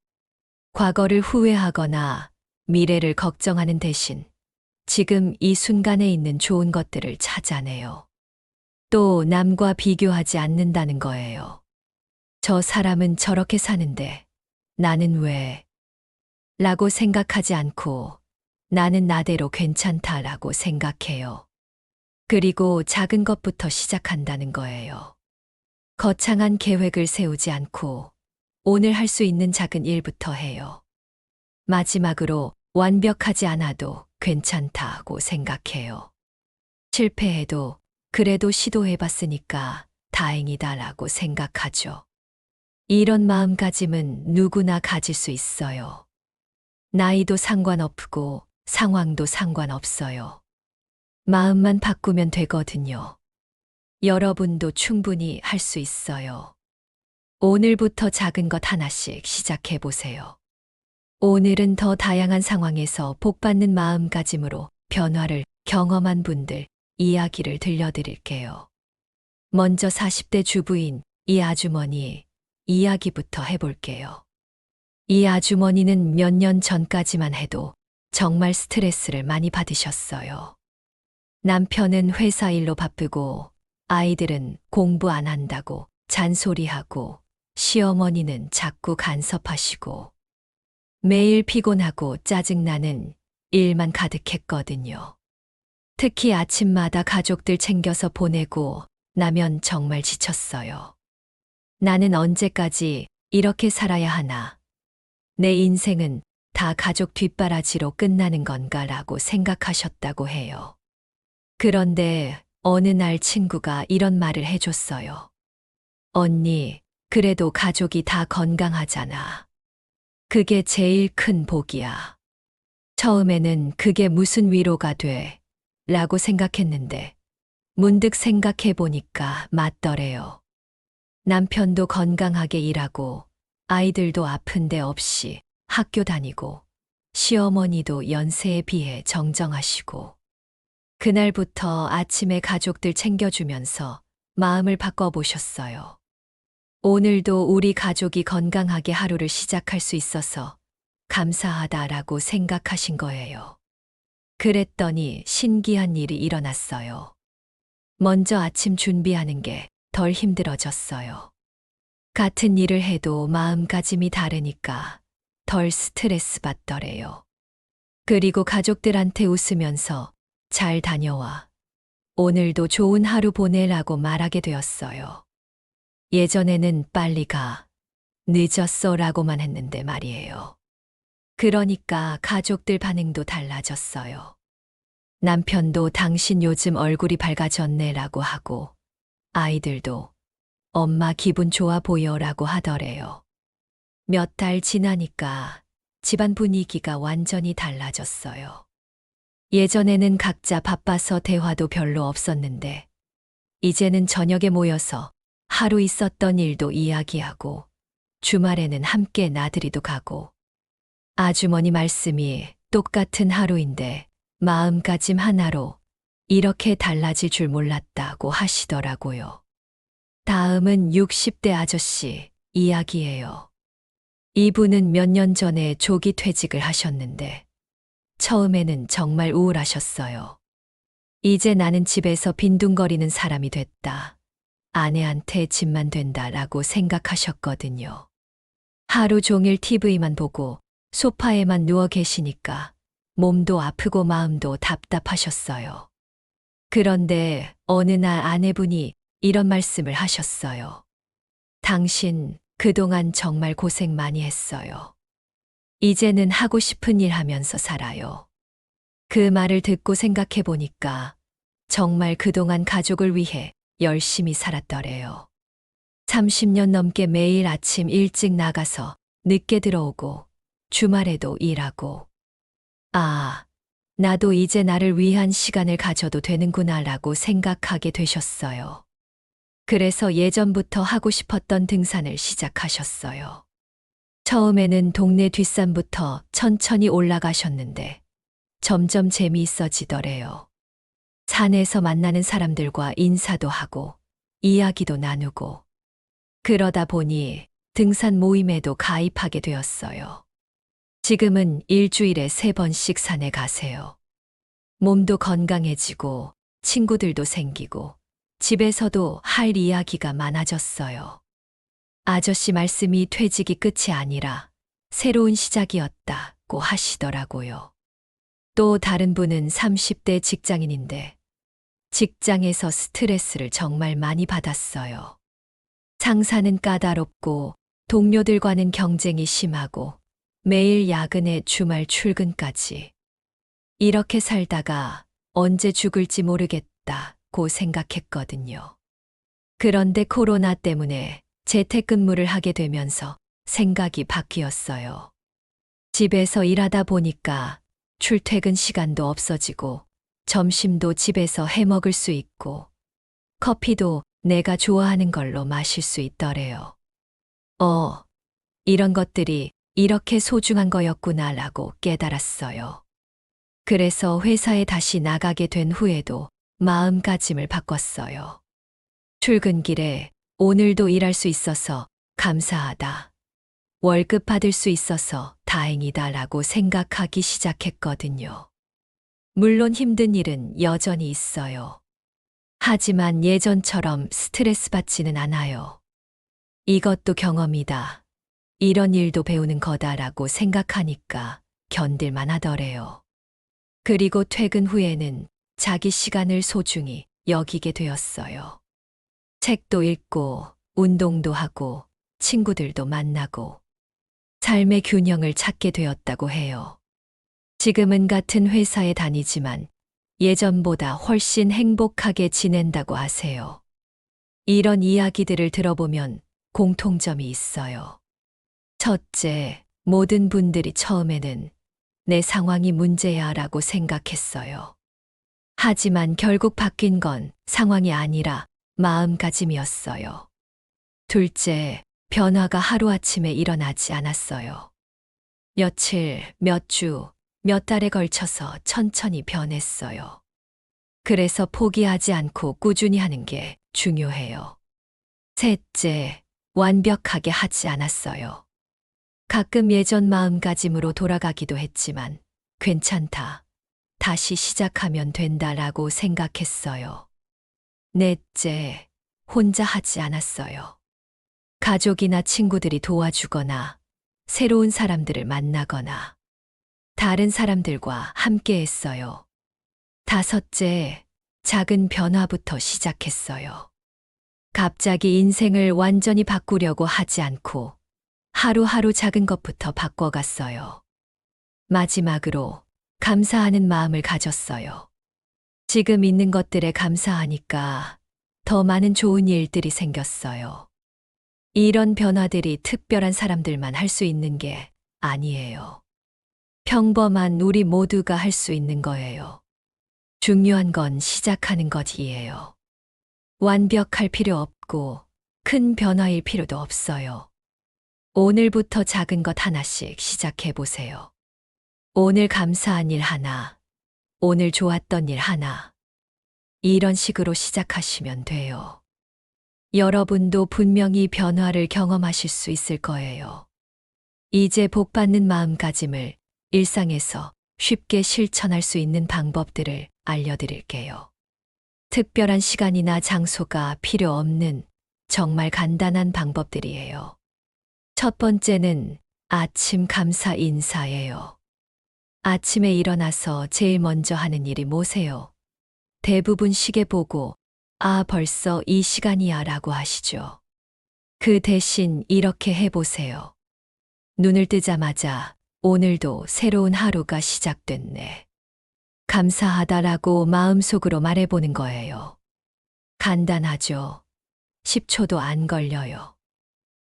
과거를 후회하거나 미래를 걱정하는 대신 지금 이 순간에 있는 좋은 것들을 찾아내요. 또 남과 비교하지 않는다는 거예요. 저 사람은 저렇게 사는데 나는 왜? 라고 생각하지 않고 나는 나대로 괜찮다라고 생각해요. 그리고 작은 것부터 시작한다는 거예요. 거창한 계획을 세우지 않고 오늘 할 수 있는 작은 일부터 해요. 마지막으로 완벽하지 않아도 괜찮다고 생각해요. 실패해도 그래도 시도해봤으니까 다행이다라고 생각하죠. 이런 마음가짐은 누구나 가질 수 있어요. 나이도 상관없고 상황도 상관없어요. 마음만 바꾸면 되거든요. 여러분도 충분히 할 수 있어요. 오늘부터 작은 것 하나씩 시작해 보세요. 오늘은 더 다양한 상황에서 복받는 마음가짐으로 변화를 경험한 분들 이야기를 들려드릴게요. 먼저 40대 주부인 이 아주머니 이야기부터 해볼게요. 이 아주머니는 몇 년 전까지만 해도 정말 스트레스를 많이 받으셨어요. 남편은 회사 일로 바쁘고 아이들은 공부 안 한다고 잔소리하고 시어머니는 자꾸 간섭하시고 매일 피곤하고 짜증나는 일만 가득했거든요. 특히 아침마다 가족들 챙겨서 보내고 나면 정말 지쳤어요. 나는 언제까지 이렇게 살아야 하나? 내 인생은 다 가족 뒷바라지로 끝나는 건가라고 생각하셨다고 해요. 그런데 어느 날 친구가 이런 말을 해줬어요. 언니, 그래도 가족이 다 건강하잖아. 그게 제일 큰 복이야. 처음에는 그게 무슨 위로가 돼? 라고 생각했는데 문득 생각해 보니까 맞더래요. 남편도 건강하게 일하고 아이들도 아픈 데 없이 학교 다니고 시어머니도 연세에 비해 정정하시고 그날부터 아침에 가족들 챙겨주면서 마음을 바꿔보셨어요. 오늘도 우리 가족이 건강하게 하루를 시작할 수 있어서 감사하다라고 생각하신 거예요. 그랬더니 신기한 일이 일어났어요. 먼저 아침 준비하는 게 덜 힘들어졌어요. 같은 일을 해도 마음가짐이 다르니까 덜 스트레스 받더래요. 그리고 가족들한테 웃으면서 잘 다녀와. 오늘도 좋은 하루 보내라고 말하게 되었어요. 예전에는 빨리 가. 늦었어 라고만 했는데 말이에요. 그러니까 가족들 반응도 달라졌어요. 남편도 당신 요즘 얼굴이 밝아졌네 라고 하고 아이들도 엄마 기분 좋아 보여 라고 하더래요. 몇 달 지나니까 집안 분위기가 완전히 달라졌어요. 예전에는 각자 바빠서 대화도 별로 없었는데 이제는 저녁에 모여서 하루 있었던 일도 이야기하고 주말에는 함께 나들이도 가고 아주머니 말씀이 똑같은 하루인데 마음가짐 하나로 이렇게 달라질 줄 몰랐다고 하시더라고요. 다음은 60대 아저씨 이야기예요. 이분은 몇 년 전에 조기 퇴직을 하셨는데 처음에는 정말 우울하셨어요. 이제 나는 집에서 빈둥거리는 사람이 됐다. 아내한테 집만 된다라고 생각하셨거든요. 하루 종일 TV만 보고 소파에만 누워 계시니까 몸도 아프고 마음도 답답하셨어요. 그런데 어느 날 아내분이 이런 말씀을 하셨어요. 당신 그동안 정말 고생 많이 했어요. 이제는 하고 싶은 일 하면서 살아요. 그 말을 듣고 생각해 보니까 정말 그동안 가족을 위해 열심히 살았더래요. 30년 넘게 매일 아침 일찍 나가서 늦게 들어오고 주말에도 일하고. 아, 나도 이제 나를 위한 시간을 가져도 되는구나라고 생각하게 되셨어요. 그래서 예전부터 하고 싶었던 등산을 시작하셨어요. 처음에는 동네 뒷산부터 천천히 올라가셨는데 점점 재미있어지더래요. 산에서 만나는 사람들과 인사도 하고 이야기도 나누고 그러다 보니 등산 모임에도 가입하게 되었어요. 지금은 일주일에 3번씩 산에 가세요. 몸도 건강해지고 친구들도 생기고 집에서도 할 이야기가 많아졌어요. 아저씨 말씀이 퇴직이 끝이 아니라 새로운 시작이었다고 하시더라고요. 또 다른 분은 30대 직장인인데 직장에서 스트레스를 정말 많이 받았어요. 상사는 까다롭고 동료들과는 경쟁이 심하고 매일 야근에 주말 출근까지. 이렇게 살다가 언제 죽을지 모르겠다고 생각했거든요. 그런데 코로나 때문에 재택근무를 하게 되면서 생각이 바뀌었어요. 집에서 일하다 보니까 출퇴근 시간도 없어지고 점심도 집에서 해 먹을 수 있고 커피도 내가 좋아하는 걸로 마실 수 있더래요. 이런 것들이 이렇게 소중한 거였구나라고 깨달았어요. 그래서 회사에 다시 나가게 된 후에도 마음가짐을 바꿨어요. 출근길에 오늘도 일할 수 있어서 감사하다. 월급 받을 수 있어서 다행이다라고 생각하기 시작했거든요. 물론 힘든 일은 여전히 있어요. 하지만 예전처럼 스트레스 받지는 않아요. 이것도 경험이다. 이런 일도 배우는 거다라고 생각하니까 견딜만 하더래요. 그리고 퇴근 후에는 자기 시간을 소중히 여기게 되었어요. 책도 읽고 운동도 하고 친구들도 만나고 삶의 균형을 찾게 되었다고 해요. 지금은 같은 회사에 다니지만 예전보다 훨씬 행복하게 지낸다고 하세요. 이런 이야기들을 들어보면 공통점이 있어요. 첫째, 모든 분들이 처음에는 내 상황이 문제야 라고 생각했어요. 하지만 결국 바뀐 건 상황이 아니라 마음가짐이었어요. 둘째, 변화가 하루아침에 일어나지 않았어요. 며칠, 몇 주, 몇 달에 걸쳐서 천천히 변했어요. 그래서 포기하지 않고 꾸준히 하는 게 중요해요. 셋째, 완벽하게 하지 않았어요. 가끔 예전 마음가짐으로 돌아가기도 했지만 괜찮다. 다시 시작하면 된다라고 생각했어요. 넷째, 혼자 하지 않았어요. 가족이나 친구들이 도와주거나 새로운 사람들을 만나거나 다른 사람들과 함께 했어요. 다섯째, 작은 변화부터 시작했어요. 갑자기 인생을 완전히 바꾸려고 하지 않고 하루하루 작은 것부터 바꿔갔어요. 마지막으로 감사하는 마음을 가졌어요. 지금 있는 것들에 감사하니까 더 많은 좋은 일들이 생겼어요. 이런 변화들이 특별한 사람들만 할 수 있는 게 아니에요. 평범한 우리 모두가 할 수 있는 거예요. 중요한 건 시작하는 것이에요. 완벽할 필요 없고 큰 변화일 필요도 없어요. 오늘부터 작은 것 하나씩 시작해 보세요. 오늘 감사한 일 하나, 오늘 좋았던 일 하나. 이런 식으로 시작하시면 돼요. 여러분도 분명히 변화를 경험하실 수 있을 거예요. 이제 복받는 마음가짐을 일상에서 쉽게 실천할 수 있는 방법들을 알려드릴게요. 특별한 시간이나 장소가 필요 없는 정말 간단한 방법들이에요. 첫 번째는 아침 감사 인사예요. 아침에 일어나서 제일 먼저 하는 일이 뭐세요? 대부분 시계 보고 벌써 이 시간이야 라고 하시죠. 그 대신 이렇게 해보세요. 눈을 뜨자마자 오늘도 새로운 하루가 시작됐네. 감사하다라고 마음속으로 말해보는 거예요. 간단하죠. 10초도 안 걸려요.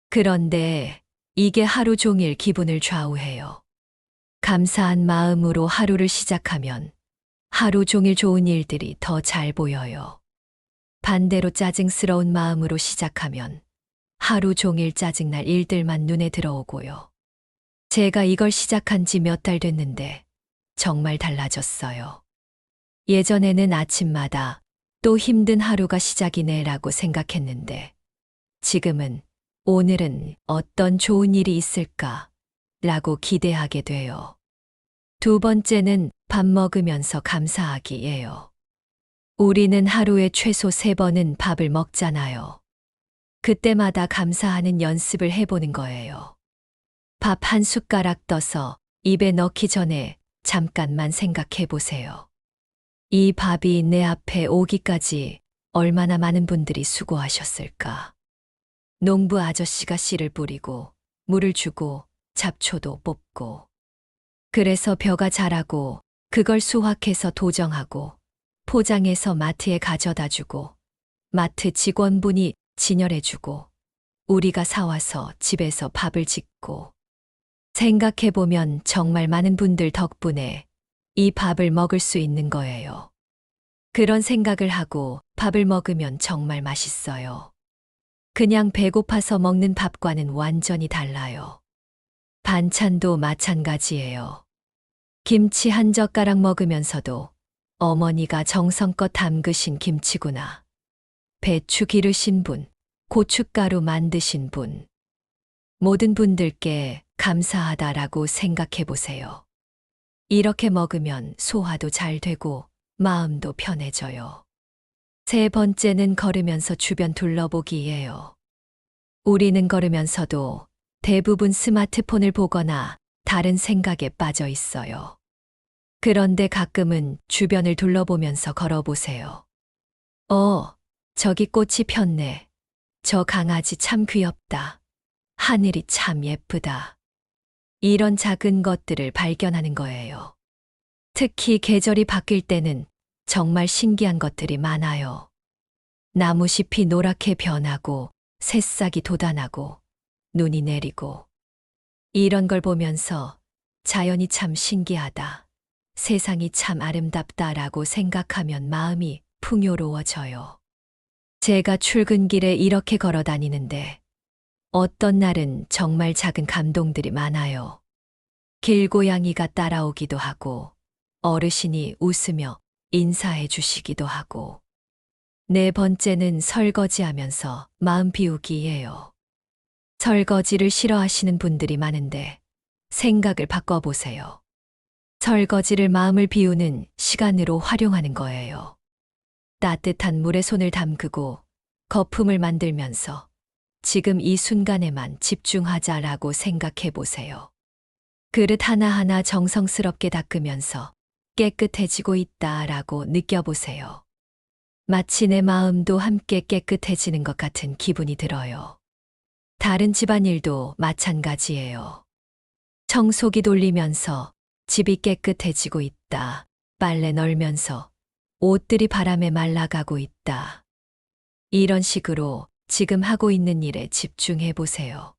그런데 이게 하루 종일 기분을 좌우해요. 감사한 마음으로 하루를 시작하면 하루 종일 좋은 일들이 더 잘 보여요. 반대로 짜증스러운 마음으로 시작하면 하루 종일 짜증날 일들만 눈에 들어오고요. 제가 이걸 시작한 지 몇 달 됐는데 정말 달라졌어요. 예전에는 아침마다 또 힘든 하루가 시작이네라고 생각했는데 지금은 오늘은 어떤 좋은 일이 있을까? 라고 기대하게 돼요. 두 번째는 밥 먹으면서 감사하기예요. 우리는 하루에 최소 3번은 밥을 먹잖아요. 그때마다 감사하는 연습을 해보는 거예요. 밥 한 숟가락 떠서 입에 넣기 전에 잠깐만 생각해 보세요. 이 밥이 내 앞에 오기까지 얼마나 많은 분들이 수고하셨을까? 농부 아저씨가 씨를 뿌리고 물을 주고 잡초도 뽑고 그래서 벼가 자라고 그걸 수확해서 도정하고 포장해서 마트에 가져다 주고 마트 직원분이 진열해 주고 우리가 사와서 집에서 밥을 짓고 생각해 보면 정말 많은 분들 덕분에 이 밥을 먹을 수 있는 거예요. 그런 생각을 하고 밥을 먹으면 정말 맛있어요. 그냥 배고파서 먹는 밥과는 완전히 달라요. 반찬도 마찬가지예요. 김치 한 젓가락 먹으면서도 어머니가 정성껏 담그신 김치구나. 배추 기르신 분, 고춧가루 만드신 분. 모든 분들께 감사하다라고 생각해 보세요. 이렇게 먹으면 소화도 잘 되고 마음도 편해져요. 세 번째는 걸으면서 주변 둘러보기예요. 우리는 걸으면서도 대부분 스마트폰을 보거나 다른 생각에 빠져 있어요. 그런데 가끔은 주변을 둘러보면서 걸어보세요. 저기 꽃이 폈네. 저 강아지 참 귀엽다. 하늘이 참 예쁘다. 이런 작은 것들을 발견하는 거예요. 특히 계절이 바뀔 때는 정말 신기한 것들이 많아요. 나무잎이 노랗게 변하고 새싹이 돋아나고 눈이 내리고 이런 걸 보면서 자연이 참 신기하다. 세상이 참 아름답다라고 생각하면 마음이 풍요로워져요. 제가 출근길에 이렇게 걸어 다니는데 어떤 날은 정말 작은 감동들이 많아요. 길고양이가 따라오기도 하고 어르신이 웃으며 인사해 주시기도 하고 네 번째는 설거지하면서 마음 비우기예요. 설거지를 싫어하시는 분들이 많은데 생각을 바꿔보세요. 설거지를 마음을 비우는 시간으로 활용하는 거예요. 따뜻한 물에 손을 담그고 거품을 만들면서 지금 이 순간에만 집중하자라고 생각해 보세요. 그릇 하나하나 정성스럽게 닦으면서 깨끗해지고 있다라고 느껴보세요. 마치 내 마음도 함께 깨끗해지는 것 같은 기분이 들어요. 다른 집안일도 마찬가지예요. 청소기 돌리면서 집이 깨끗해지고 있다. 빨래 널면서 옷들이 바람에 말라가고 있다. 이런 식으로 지금 하고 있는 일에 집중해 보세요.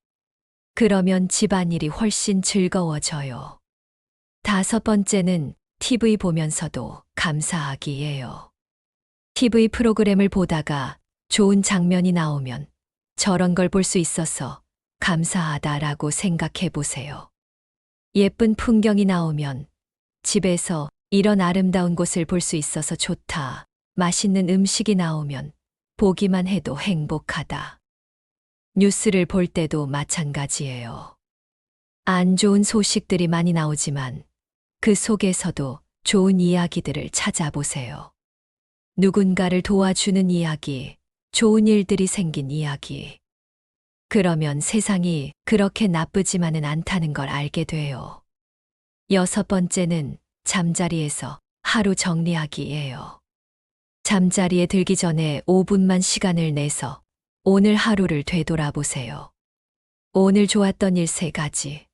그러면 집안일이 훨씬 즐거워져요. 다섯 번째는 TV 보면서도 감사하기예요. TV 프로그램을 보다가 좋은 장면이 나오면 저런 걸 볼 수 있어서 감사하다라고 생각해 보세요. 예쁜 풍경이 나오면 집에서 이런 아름다운 곳을 볼 수 있어서 좋다. 맛있는 음식이 나오면 보기만 해도 행복하다. 뉴스를 볼 때도 마찬가지예요. 안 좋은 소식들이 많이 나오지만 그 속에서도 좋은 이야기들을 찾아보세요. 누군가를 도와주는 이야기, 좋은 일들이 생긴 이야기. 그러면 세상이 그렇게 나쁘지만은 않다는 걸 알게 돼요. 여섯 번째는 잠자리에서 하루 정리하기예요. 잠자리에 들기 전에 5분만 시간을 내서 오늘 하루를 되돌아보세요. 오늘 좋았던 일 3가지,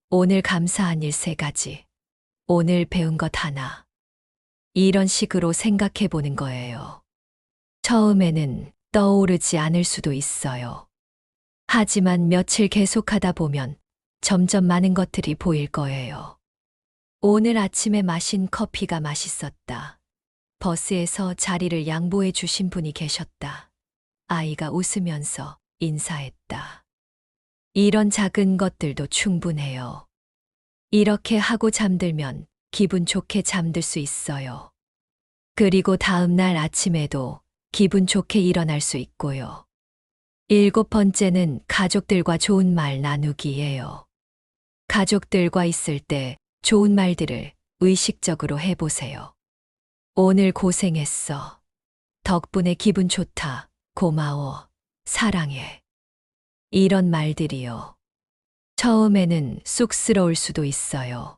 오늘 감사한 일 3가지, 오늘 배운 것 하나. 이런 식으로 생각해 보는 거예요. 처음에는 떠오르지 않을 수도 있어요. 하지만 며칠 계속하다 보면 점점 많은 것들이 보일 거예요. 오늘 아침에 마신 커피가 맛있었다. 버스에서 자리를 양보해 주신 분이 계셨다. 아이가 웃으면서 인사했다. 이런 작은 것들도 충분해요. 이렇게 하고 잠들면 기분 좋게 잠들 수 있어요. 그리고 다음 날 아침에도 기분 좋게 일어날 수 있고요. 7번째는 가족들과 좋은 말 나누기예요. 가족들과 있을 때 좋은 말들을 의식적으로 해보세요. 오늘 고생했어. 덕분에 기분 좋다. 고마워. 사랑해. 이런 말들이요. 처음에는 쑥스러울 수도 있어요.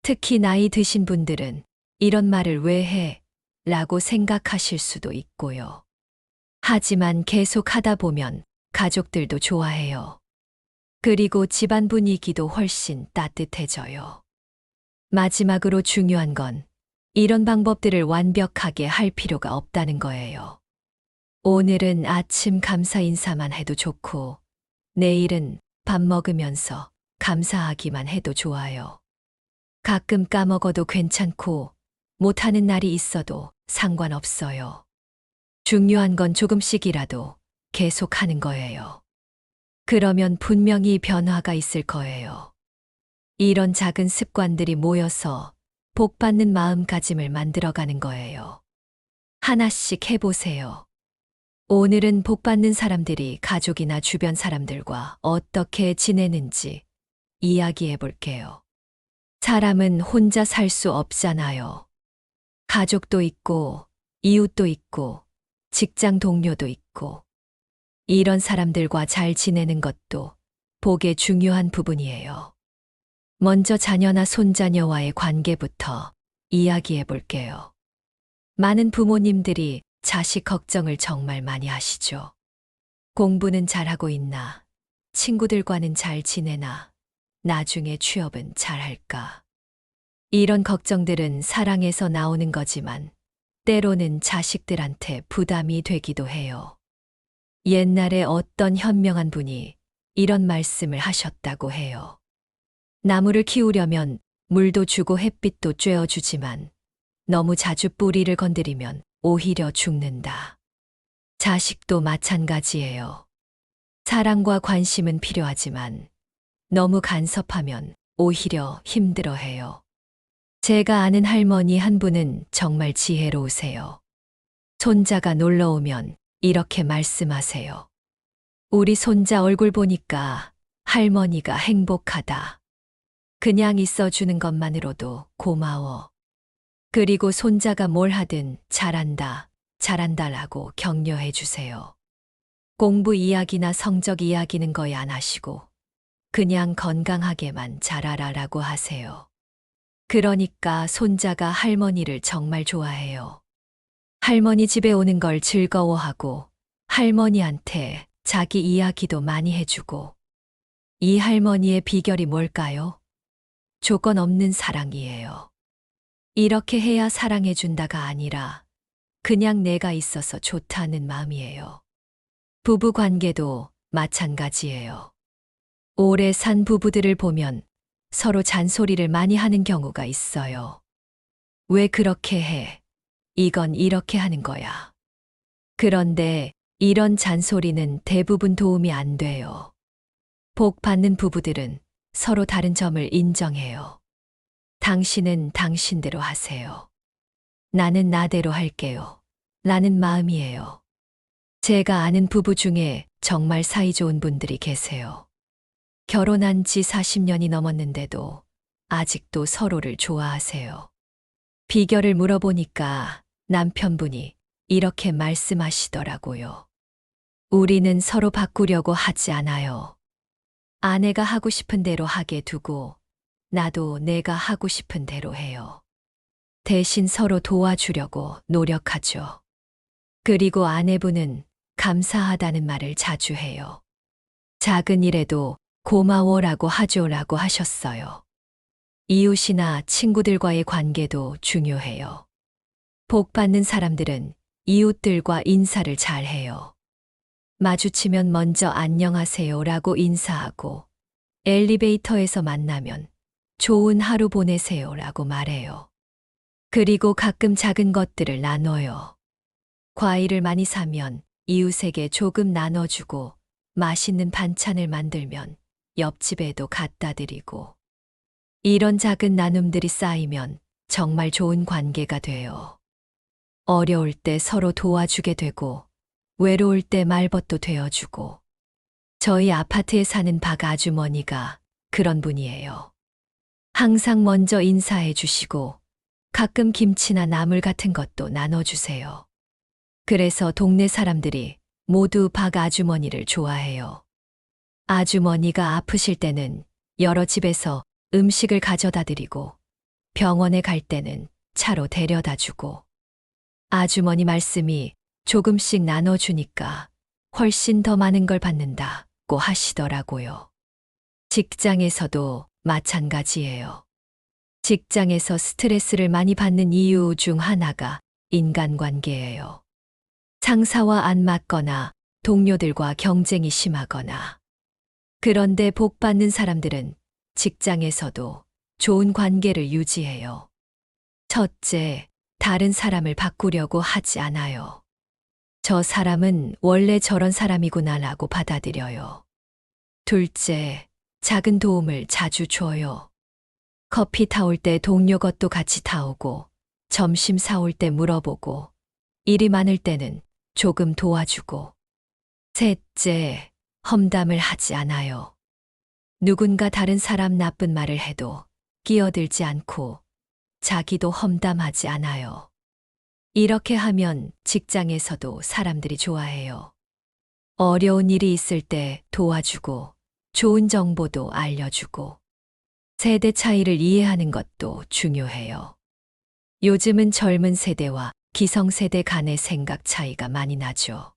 특히 나이 드신 분들은 이런 말을 왜 해? 라고 생각하실 수도 있고요. 하지만 계속 하다 보면 가족들도 좋아해요. 그리고 집안 분위기도 훨씬 따뜻해져요. 마지막으로 중요한 건 이런 방법들을 완벽하게 할 필요가 없다는 거예요. 오늘은 아침 감사 인사만 해도 좋고, 내일은 밥 먹으면서 감사하기만 해도 좋아요. 가끔 까먹어도 괜찮고, 못하는 날이 있어도 상관없어요. 중요한 건 조금씩이라도 계속 하는 거예요. 그러면 분명히 변화가 있을 거예요. 이런 작은 습관들이 모여서 복 받는 마음가짐을 만들어가는 거예요. 하나씩 해보세요. 오늘은 복 받는 사람들이 가족이나 주변 사람들과 어떻게 지내는지 이야기해 볼게요. 사람은 혼자 살 수 없잖아요. 가족도 있고, 이웃도 있고, 직장 동료도 있고, 이런 사람들과 잘 지내는 것도 복의 중요한 부분이에요. 먼저 자녀나 손자녀와의 관계부터 이야기해 볼게요. 많은 부모님들이 자식 걱정을 정말 많이 하시죠. 공부는 잘하고 있나? 친구들과는 잘 지내나? 나중에 취업은 잘할까? 이런 걱정들은 사랑에서 나오는 거지만 때로는 자식들한테 부담이 되기도 해요. 옛날에 어떤 현명한 분이 이런 말씀을 하셨다고 해요. 나무를 키우려면 물도 주고 햇빛도 쬐어주지만 너무 자주 뿌리를 건드리면 오히려 죽는다. 자식도 마찬가지예요. 사랑과 관심은 필요하지만 너무 간섭하면 오히려 힘들어해요. 제가 아는 할머니 한 분은 정말 지혜로우세요. 손자가 놀러 오면 이렇게 말씀하세요. 우리 손자 얼굴 보니까 할머니가 행복하다. 그냥 있어주는 것만으로도 고마워. 그리고 손자가 뭘 하든 잘한다, 잘한다라고 격려해 주세요. 공부 이야기나 성적 이야기는 거의 안 하시고 그냥 건강하게만 자라라라고 하세요. 그러니까 손자가 할머니를 정말 좋아해요. 할머니 집에 오는 걸 즐거워하고 할머니한테 자기 이야기도 많이 해주고. 이 할머니의 비결이 뭘까요? 조건 없는 사랑이에요. 이렇게 해야 사랑해준다가 아니라 그냥 내가 있어서 좋다는 마음이에요. 부부 관계도 마찬가지예요. 오래 산 부부들을 보면 서로 잔소리를 많이 하는 경우가 있어요. 왜 그렇게 해? 이건 이렇게 하는 거야. 그런데 이런 잔소리는 대부분 도움이 안 돼요. 복 받는 부부들은 서로 다른 점을 인정해요. 당신은 당신대로 하세요. 나는 나대로 할게요. 라는 마음이에요. 제가 아는 부부 중에 정말 사이좋은 분들이 계세요. 결혼한 지 40년이 넘었는데도 아직도 서로를 좋아하세요. 비결을 물어보니까 남편분이 이렇게 말씀하시더라고요. 우리는 서로 바꾸려고 하지 않아요. 아내가 하고 싶은 대로 하게 두고 나도 내가 하고 싶은 대로 해요. 대신 서로 도와주려고 노력하죠. 그리고 아내분은 감사하다는 말을 자주 해요. 작은 일에도 고마워라고 하죠라고 하셨어요. 이웃이나 친구들과의 관계도 중요해요. 복 받는 사람들은 이웃들과 인사를 잘해요. 마주치면 먼저 안녕하세요라고 인사하고 엘리베이터에서 만나면 좋은 하루 보내세요라고 말해요. 그리고 가끔 작은 것들을 나눠요. 과일을 많이 사면 이웃에게 조금 나눠주고 맛있는 반찬을 만들면 옆집에도 갖다 드리고 이런 작은 나눔들이 쌓이면 정말 좋은 관계가 돼요. 어려울 때 서로 도와주게 되고 외로울 때 말벗도 되어주고 저희 아파트에 사는 박 아주머니가 그런 분이에요. 항상 먼저 인사해 주시고 가끔 김치나 나물 같은 것도 나눠주세요. 그래서 동네 사람들이 모두 박 아주머니를 좋아해요. 아주머니가 아프실 때는 여러 집에서 음식을 가져다 드리고 병원에 갈 때는 차로 데려다 주고 아주머니 말씀이 조금씩 나눠주니까 훨씬 더 많은 걸 받는다고 하시더라고요. 직장에서도 마찬가지예요. 직장에서 스트레스를 많이 받는 이유 중 하나가 인간관계예요. 상사와 안 맞거나 동료들과 경쟁이 심하거나. 그런데 복 받는 사람들은 직장에서도 좋은 관계를 유지해요. 첫째, 다른 사람을 바꾸려고 하지 않아요. 저 사람은 원래 저런 사람이구나라고 받아들여요. 둘째, 작은 도움을 자주 줘요. 커피 타올 때 동료 것도 같이 타오고, 점심 사올 때 물어보고, 일이 많을 때는 조금 도와주고. 셋째, 험담을 하지 않아요. 누군가 다른 사람 나쁜 말을 해도 끼어들지 않고 자기도 험담하지 않아요. 이렇게 하면 직장에서도 사람들이 좋아해요. 어려운 일이 있을 때 도와주고 좋은 정보도 알려주고 세대 차이를 이해하는 것도 중요해요. 요즘은 젊은 세대와 기성세대 간의 생각 차이가 많이 나죠.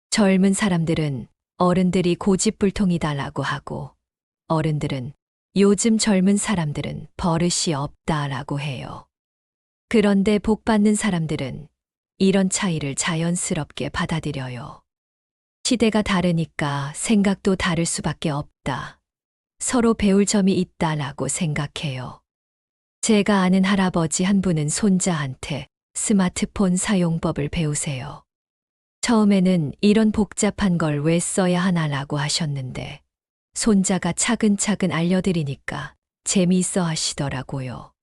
젊은 사람들은 어른들이 고집불통이다라고 하고 어른들은 요즘 젊은 사람들은 버릇이 없다라고 해요. 그런데 복 받는 사람들은 이런 차이를 자연스럽게 받아들여요. 시대가 다르니까 생각도 다를 수밖에 없다. 서로 배울 점이 있다라고 생각해요. 제가 아는 할아버지 한 분은 손자한테 스마트폰 사용법을 배우세요. 처음에는 이런 복잡한 걸 왜 써야 하나라고 하셨는데 손자가 차근차근 알려드리니까 재미있어 하시더라고요.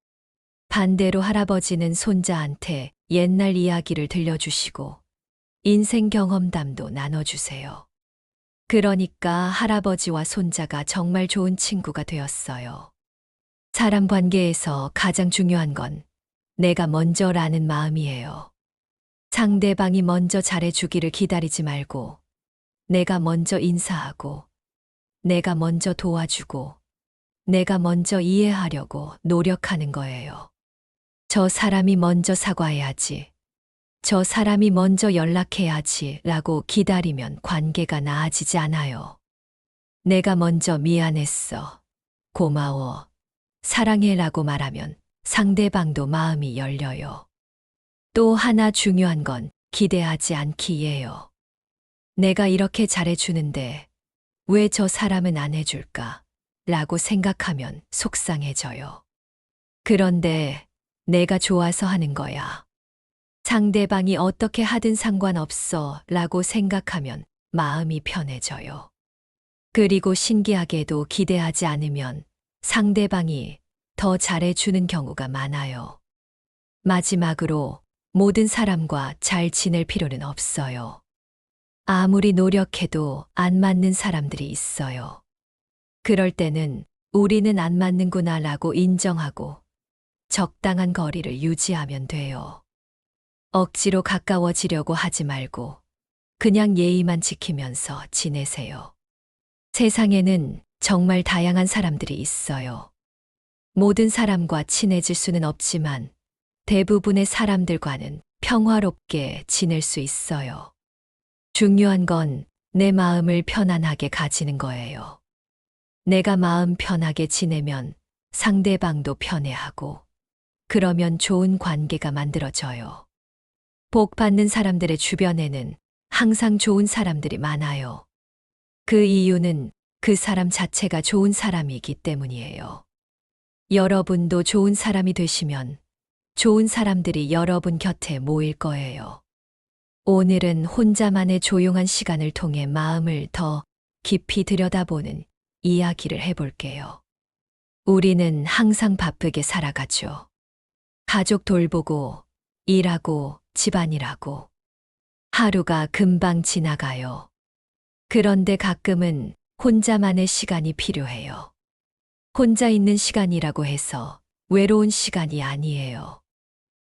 반대로 할아버지는 손자한테 옛날 이야기를 들려주시고 인생 경험담도 나눠주세요. 그러니까 할아버지와 손자가 정말 좋은 친구가 되었어요. 사람 관계에서 가장 중요한 건 내가 먼저라는 마음이에요. 상대방이 먼저 잘해주기를 기다리지 말고 내가 먼저 인사하고 내가 먼저 도와주고 내가 먼저 이해하려고 노력하는 거예요. 저 사람이 먼저 사과해야지. 저 사람이 먼저 연락해야지 라고 기다리면 관계가 나아지지 않아요. 내가 먼저 미안했어. 고마워. 사랑해 라고 말하면 상대방도 마음이 열려요. 또 하나 중요한 건 기대하지 않기예요. 내가 이렇게 잘해주는데 왜 저 사람은 안 해줄까? 라고 생각하면 속상해져요. 그런데 내가 좋아서 하는 거야. 상대방이 어떻게 하든 상관없어 라고 생각하면 마음이 편해져요. 그리고 신기하게도 기대하지 않으면 상대방이 더 잘해주는 경우가 많아요. 마지막으로 모든 사람과 잘 지낼 필요는 없어요. 아무리 노력해도 안 맞는 사람들이 있어요. 그럴 때는 우리는 안 맞는구나 라고 인정하고 적당한 거리를 유지하면 돼요. 억지로 가까워지려고 하지 말고 그냥 예의만 지키면서 지내세요. 세상에는 정말 다양한 사람들이 있어요. 모든 사람과 친해질 수는 없지만 대부분의 사람들과는 평화롭게 지낼 수 있어요. 중요한 건 내 마음을 편안하게 가지는 거예요. 내가 마음 편하게 지내면 상대방도 편해하고 그러면 좋은 관계가 만들어져요. 복 받는 사람들의 주변에는 항상 좋은 사람들이 많아요. 그 이유는 그 사람 자체가 좋은 사람이기 때문이에요. 여러분도 좋은 사람이 되시면 좋은 사람들이 여러분 곁에 모일 거예요. 오늘은 혼자만의 조용한 시간을 통해 마음을 더 깊이 들여다보는 이야기를 해볼게요. 우리는 항상 바쁘게 살아가죠. 가족 돌보고, 일하고, 집안일하고. 하루가 금방 지나가요. 그런데 가끔은 혼자만의 시간이 필요해요. 혼자 있는 시간이라고 해서 외로운 시간이 아니에요.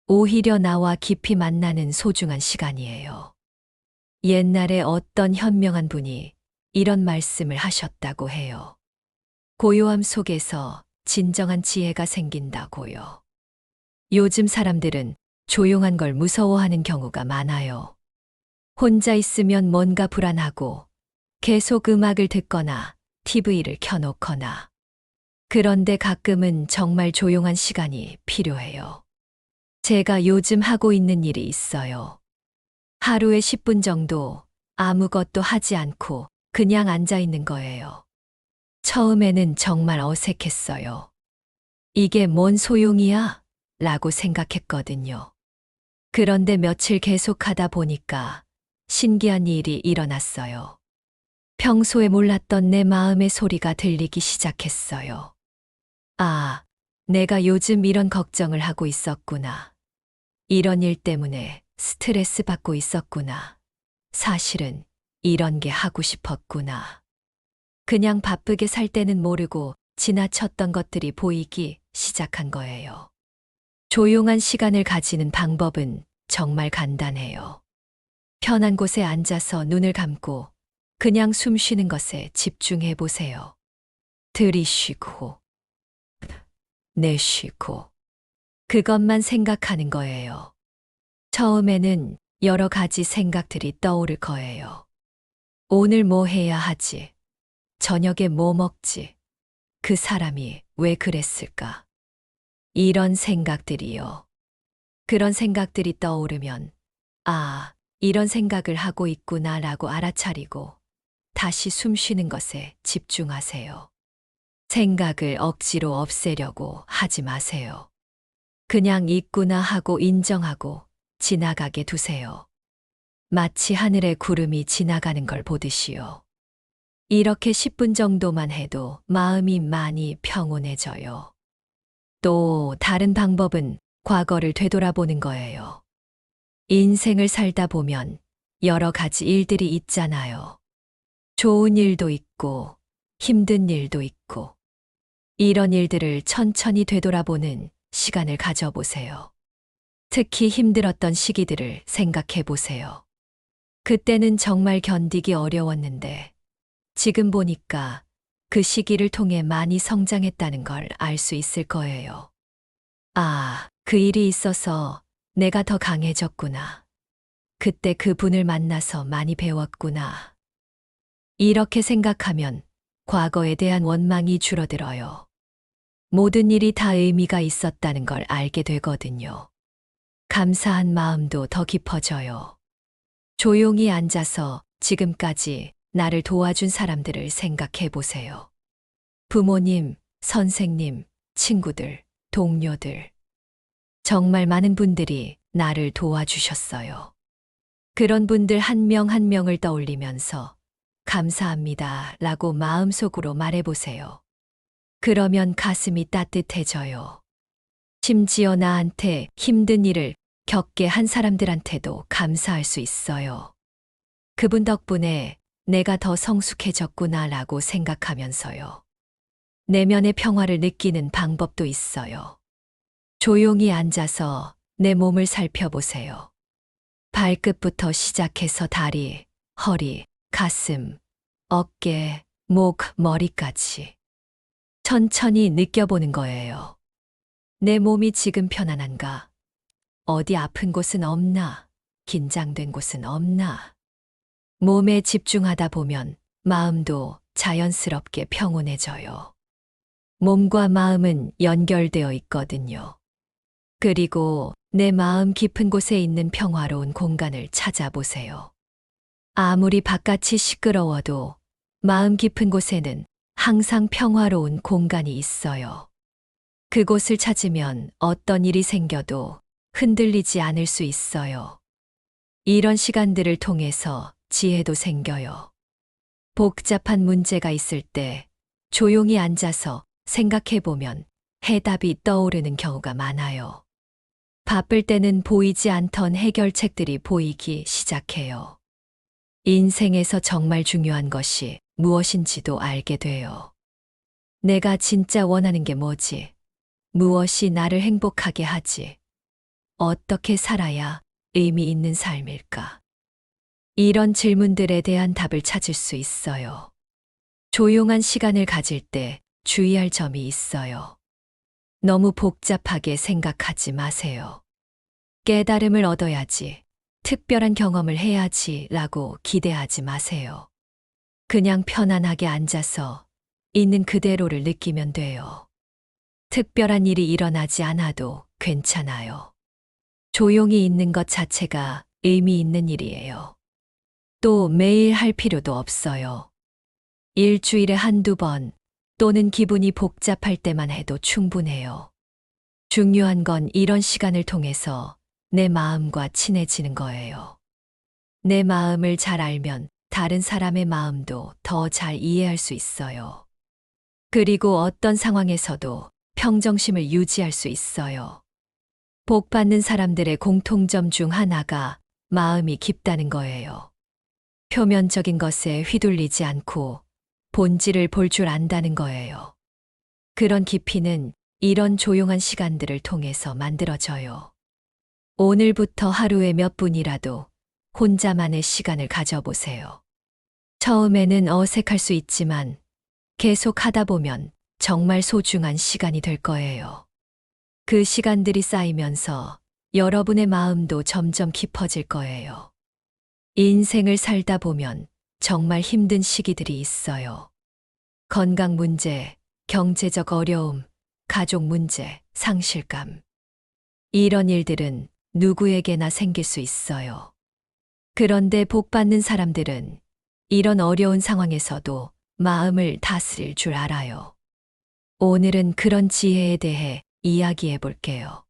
오히려 나와 깊이 만나는 소중한 시간이에요. 옛날에 어떤 현명한 분이 이런 말씀을 하셨다고 해요. 고요함 속에서 진정한 지혜가 생긴다고요. 요즘 사람들은 조용한 걸 무서워하는 경우가 많아요. 혼자 있으면 뭔가 불안하고 계속 음악을 듣거나 TV를 켜놓거나. 그런데 가끔은 정말 조용한 시간이 필요해요. 제가 요즘 하고 있는 일이 있어요. 하루에 10분 정도 아무것도 하지 않고 그냥 앉아 있는 거예요. 처음에는 정말 어색했어요. 이게 뭔 소용이야? 라고 생각했거든요. 그런데 며칠 계속 하다 보니까 신기한 일이 일어났어요. 평소에 몰랐던 내 마음의 소리가 들리기 시작했어요. 아, 내가 요즘 이런 걱정을 하고 있었구나. 이런 일 때문에 스트레스 받고 있었구나. 사실은 이런 게 하고 싶었구나. 그냥 바쁘게 살 때는 모르고 지나쳤던 것들이 보이기 시작한 거예요. 조용한 시간을 가지는 방법은 정말 간단해요. 편한 곳에 앉아서 눈을 감고 그냥 숨 쉬는 것에 집중해 보세요. 들이쉬고, 내쉬고, 그것만 생각하는 거예요. 처음에는 여러 가지 생각들이 떠오를 거예요. 오늘 뭐 해야 하지? 저녁에 뭐 먹지? 그 사람이 왜 그랬을까? 이런 생각들이요. 그런 생각들이 떠오르면, 아, 이런 생각을 하고 있구나라고 알아차리고 다시 숨 쉬는 것에 집중하세요. 생각을 억지로 없애려고 하지 마세요. 그냥 있구나 하고 인정하고 지나가게 두세요. 마치 하늘에 구름이 지나가는 걸 보듯이요. 이렇게 10분 정도만 해도 마음이 많이 평온해져요. 또 다른 방법은 과거를 되돌아보는 거예요. 인생을 살다 보면 여러 가지 일들이 있잖아요. 좋은 일도 있고 힘든 일도 있고. 이런 일들을 천천히 되돌아보는 시간을 가져보세요. 특히 힘들었던 시기들을 생각해 보세요. 그때는 정말 견디기 어려웠는데 지금 보니까 그 시기를 통해 많이 성장했다는 걸 알 수 있을 거예요. 아, 그 일이 있어서 내가 더 강해졌구나. 그때 그 분을 만나서 많이 배웠구나. 이렇게 생각하면 과거에 대한 원망이 줄어들어요. 모든 일이 다 의미가 있었다는 걸 알게 되거든요. 감사한 마음도 더 깊어져요. 조용히 앉아서 지금까지 나를 도와준 사람들을 생각해 보세요. 부모님, 선생님, 친구들, 동료들. 정말 많은 분들이 나를 도와주셨어요. 그런 분들 한 명 한 명을 떠올리면서 감사합니다 라고 마음속으로 말해보세요. 그러면 가슴이 따뜻해져요. 심지어 나한테 힘든 일을 겪게 한 사람들한테도 감사할 수 있어요. 그분 덕분에 내가 더 성숙해졌구나 라고 생각하면서요. 내면의 평화를 느끼는 방법도 있어요. 조용히 앉아서 내 몸을 살펴보세요. 발끝부터 시작해서 다리, 허리, 가슴, 어깨, 목, 머리까지. 천천히 느껴보는 거예요. 내 몸이 지금 편안한가? 어디 아픈 곳은 없나? 긴장된 곳은 없나? 몸에 집중하다 보면 마음도 자연스럽게 평온해져요. 몸과 마음은 연결되어 있거든요. 그리고 내 마음 깊은 곳에 있는 평화로운 공간을 찾아보세요. 아무리 바깥이 시끄러워도 마음 깊은 곳에는 항상 평화로운 공간이 있어요. 그곳을 찾으면 어떤 일이 생겨도 흔들리지 않을 수 있어요. 이런 시간들을 통해서 지혜도 생겨요. 복잡한 문제가 있을 때 조용히 앉아서 생각해 보면 해답이 떠오르는 경우가 많아요. 바쁠 때는 보이지 않던 해결책들이 보이기 시작해요. 인생에서 정말 중요한 것이 무엇인지도 알게 돼요. 내가 진짜 원하는 게 뭐지? 무엇이 나를 행복하게 하지? 어떻게 살아야 의미 있는 삶일까? 이런 질문들에 대한 답을 찾을 수 있어요. 조용한 시간을 가질 때 주의할 점이 있어요. 너무 복잡하게 생각하지 마세요. 깨달음을 얻어야지, 특별한 경험을 해야지 라고 기대하지 마세요. 그냥 편안하게 앉아서 있는 그대로를 느끼면 돼요. 특별한 일이 일어나지 않아도 괜찮아요. 조용히 있는 것 자체가 의미 있는 일이에요. 또 매일 할 필요도 없어요. 일주일에 한두 번 또는 기분이 복잡할 때만 해도 충분해요. 중요한 건 이런 시간을 통해서 내 마음과 친해지는 거예요. 내 마음을 잘 알면 다른 사람의 마음도 더 잘 이해할 수 있어요. 그리고 어떤 상황에서도 평정심을 유지할 수 있어요. 복 받는 사람들의 공통점 중 하나가 마음이 깊다는 거예요. 표면적인 것에 휘둘리지 않고 본질을 볼 줄 안다는 거예요. 그런 깊이는 이런 조용한 시간들을 통해서 만들어져요. 오늘부터 하루에 몇 분이라도 혼자만의 시간을 가져보세요. 처음에는 어색할 수 있지만 계속 하다 보면 정말 소중한 시간이 될 거예요. 그 시간들이 쌓이면서 여러분의 마음도 점점 깊어질 거예요. 인생을 살다 보면 정말 힘든 시기들이 있어요. 건강 문제, 경제적 어려움, 가족 문제, 상실감. 이런 일들은 누구에게나 생길 수 있어요. 그런데 복 받는 사람들은 이런 어려운 상황에서도 마음을 다스릴 줄 알아요. 오늘은 그런 지혜에 대해 이야기해 볼게요.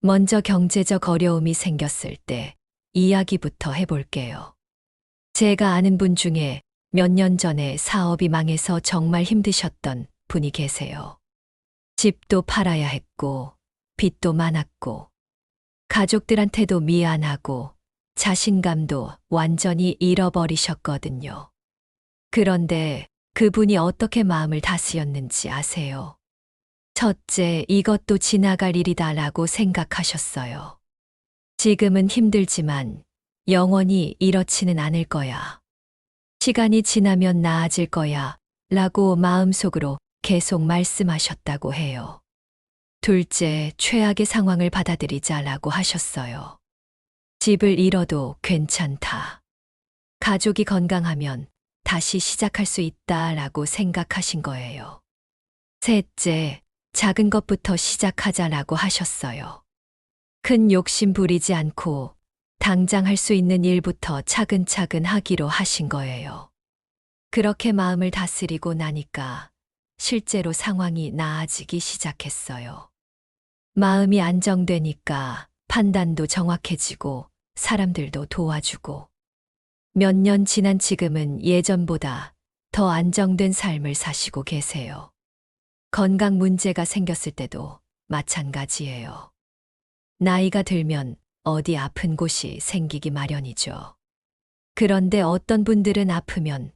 먼저 경제적 어려움이 생겼을 때 이야기부터 해볼게요. 제가 아는 분 중에 몇 년 전에 사업이 망해서 정말 힘드셨던 분이 계세요. 집도 팔아야 했고, 빚도 많았고, 가족들한테도 미안하고, 자신감도 완전히 잃어버리셨거든요. 그런데 그분이 어떻게 마음을 다스렸는지 아세요? 첫째, 이것도 지나갈 일이다라고 생각하셨어요. 지금은 힘들지만 영원히 이렇지는 않을 거야. 시간이 지나면 나아질 거야 라고 마음속으로 계속 말씀하셨다고 해요. 둘째, 최악의 상황을 받아들이자라고 하셨어요. 집을 잃어도 괜찮다. 가족이 건강하면 다시 시작할 수 있다라고 생각하신 거예요. 셋째, 작은 것부터 시작하자라고 하셨어요. 큰 욕심 부리지 않고 당장 할 수 있는 일부터 차근차근 하기로 하신 거예요. 그렇게 마음을 다스리고 나니까 실제로 상황이 나아지기 시작했어요. 마음이 안정되니까 판단도 정확해지고 사람들도 도와주고 몇 년 지난 지금은 예전보다 더 안정된 삶을 사시고 계세요. 건강 문제가 생겼을 때도 마찬가지예요. 나이가 들면 어디 아픈 곳이 생기기 마련이죠. 그런데 어떤 분들은 아프면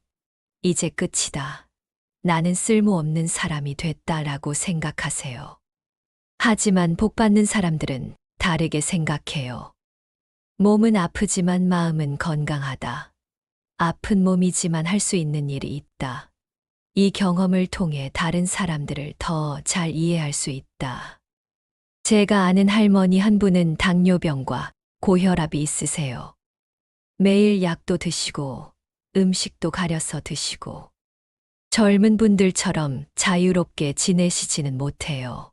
이제 끝이다. 나는 쓸모없는 사람이 됐다라고 생각하세요. 하지만 복 받는 사람들은 다르게 생각해요. 몸은 아프지만 마음은 건강하다. 아픈 몸이지만 할 수 있는 일이 있다. 이 경험을 통해 다른 사람들을 더 잘 이해할 수 있다. 제가 아는 할머니 한 분은 당뇨병과 고혈압이 있으세요. 매일 약도 드시고 음식도 가려서 드시고 젊은 분들처럼 자유롭게 지내시지는 못해요.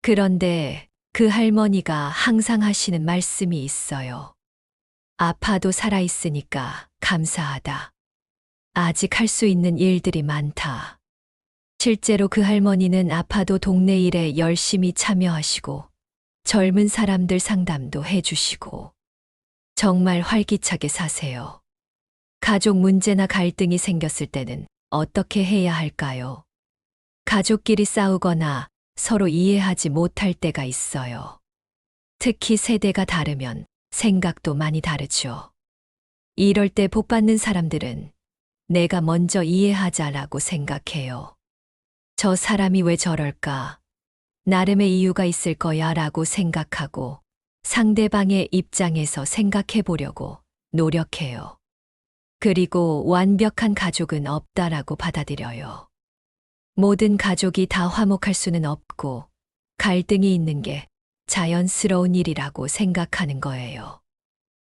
그런데 그 할머니가 항상 하시는 말씀이 있어요. 아파도 살아있으니까 감사하다. 아직 할 수 있는 일들이 많다. 실제로 그 할머니는 아파도 동네 일에 열심히 참여하시고 젊은 사람들 상담도 해주시고 정말 활기차게 사세요. 가족 문제나 갈등이 생겼을 때는 어떻게 해야 할까요? 가족끼리 싸우거나 서로 이해하지 못할 때가 있어요. 특히 세대가 다르면 생각도 많이 다르죠. 이럴 때 복 받는 사람들은 내가 먼저 이해하자라고 생각해요. 저 사람이 왜 저럴까? 나름의 이유가 있을 거야 라고 생각하고 상대방의 입장에서 생각해 보려고 노력해요. 그리고 완벽한 가족은 없다라고 받아들여요. 모든 가족이 다 화목할 수는 없고 갈등이 있는 게 자연스러운 일이라고 생각하는 거예요.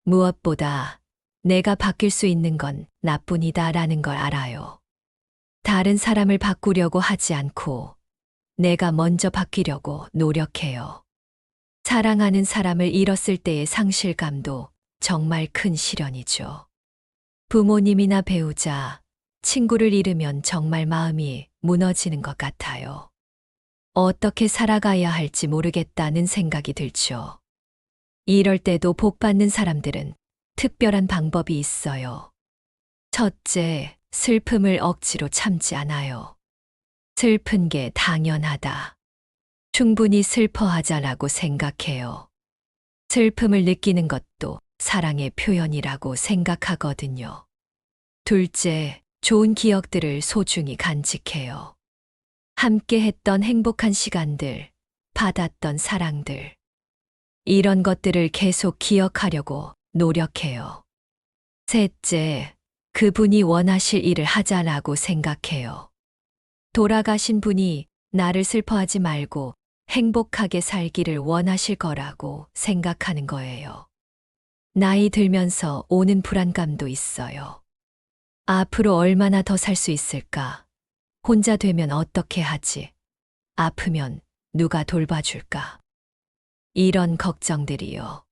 무엇보다 내가 바뀔 수 있는 건 나뿐이다라는 걸 알아요. 다른 사람을 바꾸려고 하지 않고 내가 먼저 바뀌려고 노력해요. 사랑하는 사람을 잃었을 때의 상실감도 정말 큰 시련이죠. 부모님이나 배우자, 친구를 잃으면 정말 마음이 무너지는 것 같아요. 어떻게 살아가야 할지 모르겠다는 생각이 들죠. 이럴 때도 복 받는 사람들은 특별한 방법이 있어요. 첫째, 슬픔을 억지로 참지 않아요. 슬픈 게 당연하다. 충분히 슬퍼하자라고 생각해요. 슬픔을 느끼는 것도 사랑의 표현이라고 생각하거든요. 둘째, 좋은 기억들을 소중히 간직해요. 함께 했던 행복한 시간들, 받았던 사랑들. 이런 것들을 계속 기억하려고 노력해요. 셋째, 그분이 원하실 일을 하자라고 생각해요. 돌아가신 분이 나를 슬퍼하지 말고 행복하게 살기를 원하실 거라고 생각하는 거예요. 나이 들면서 오는 불안감도 있어요. 앞으로 얼마나 더 살 수 있을까? 혼자 되면 어떻게 하지? 아프면 누가 돌봐줄까? 이런 걱정들이요.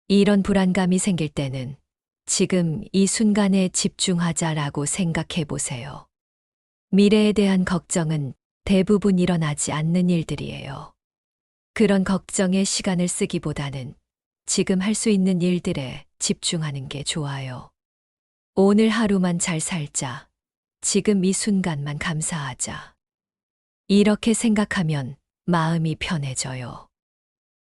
이런 불안감이 생길 때는 지금 이 순간에 집중하자라고 생각해 보세요. 미래에 대한 걱정은 대부분 일어나지 않는 일들이에요. 그런 걱정에 시간을 쓰기보다는 지금 할 수 있는 일들에 집중하는 게 좋아요. 오늘 하루만 잘 살자. 지금 이 순간만 감사하자. 이렇게 생각하면 마음이 편해져요.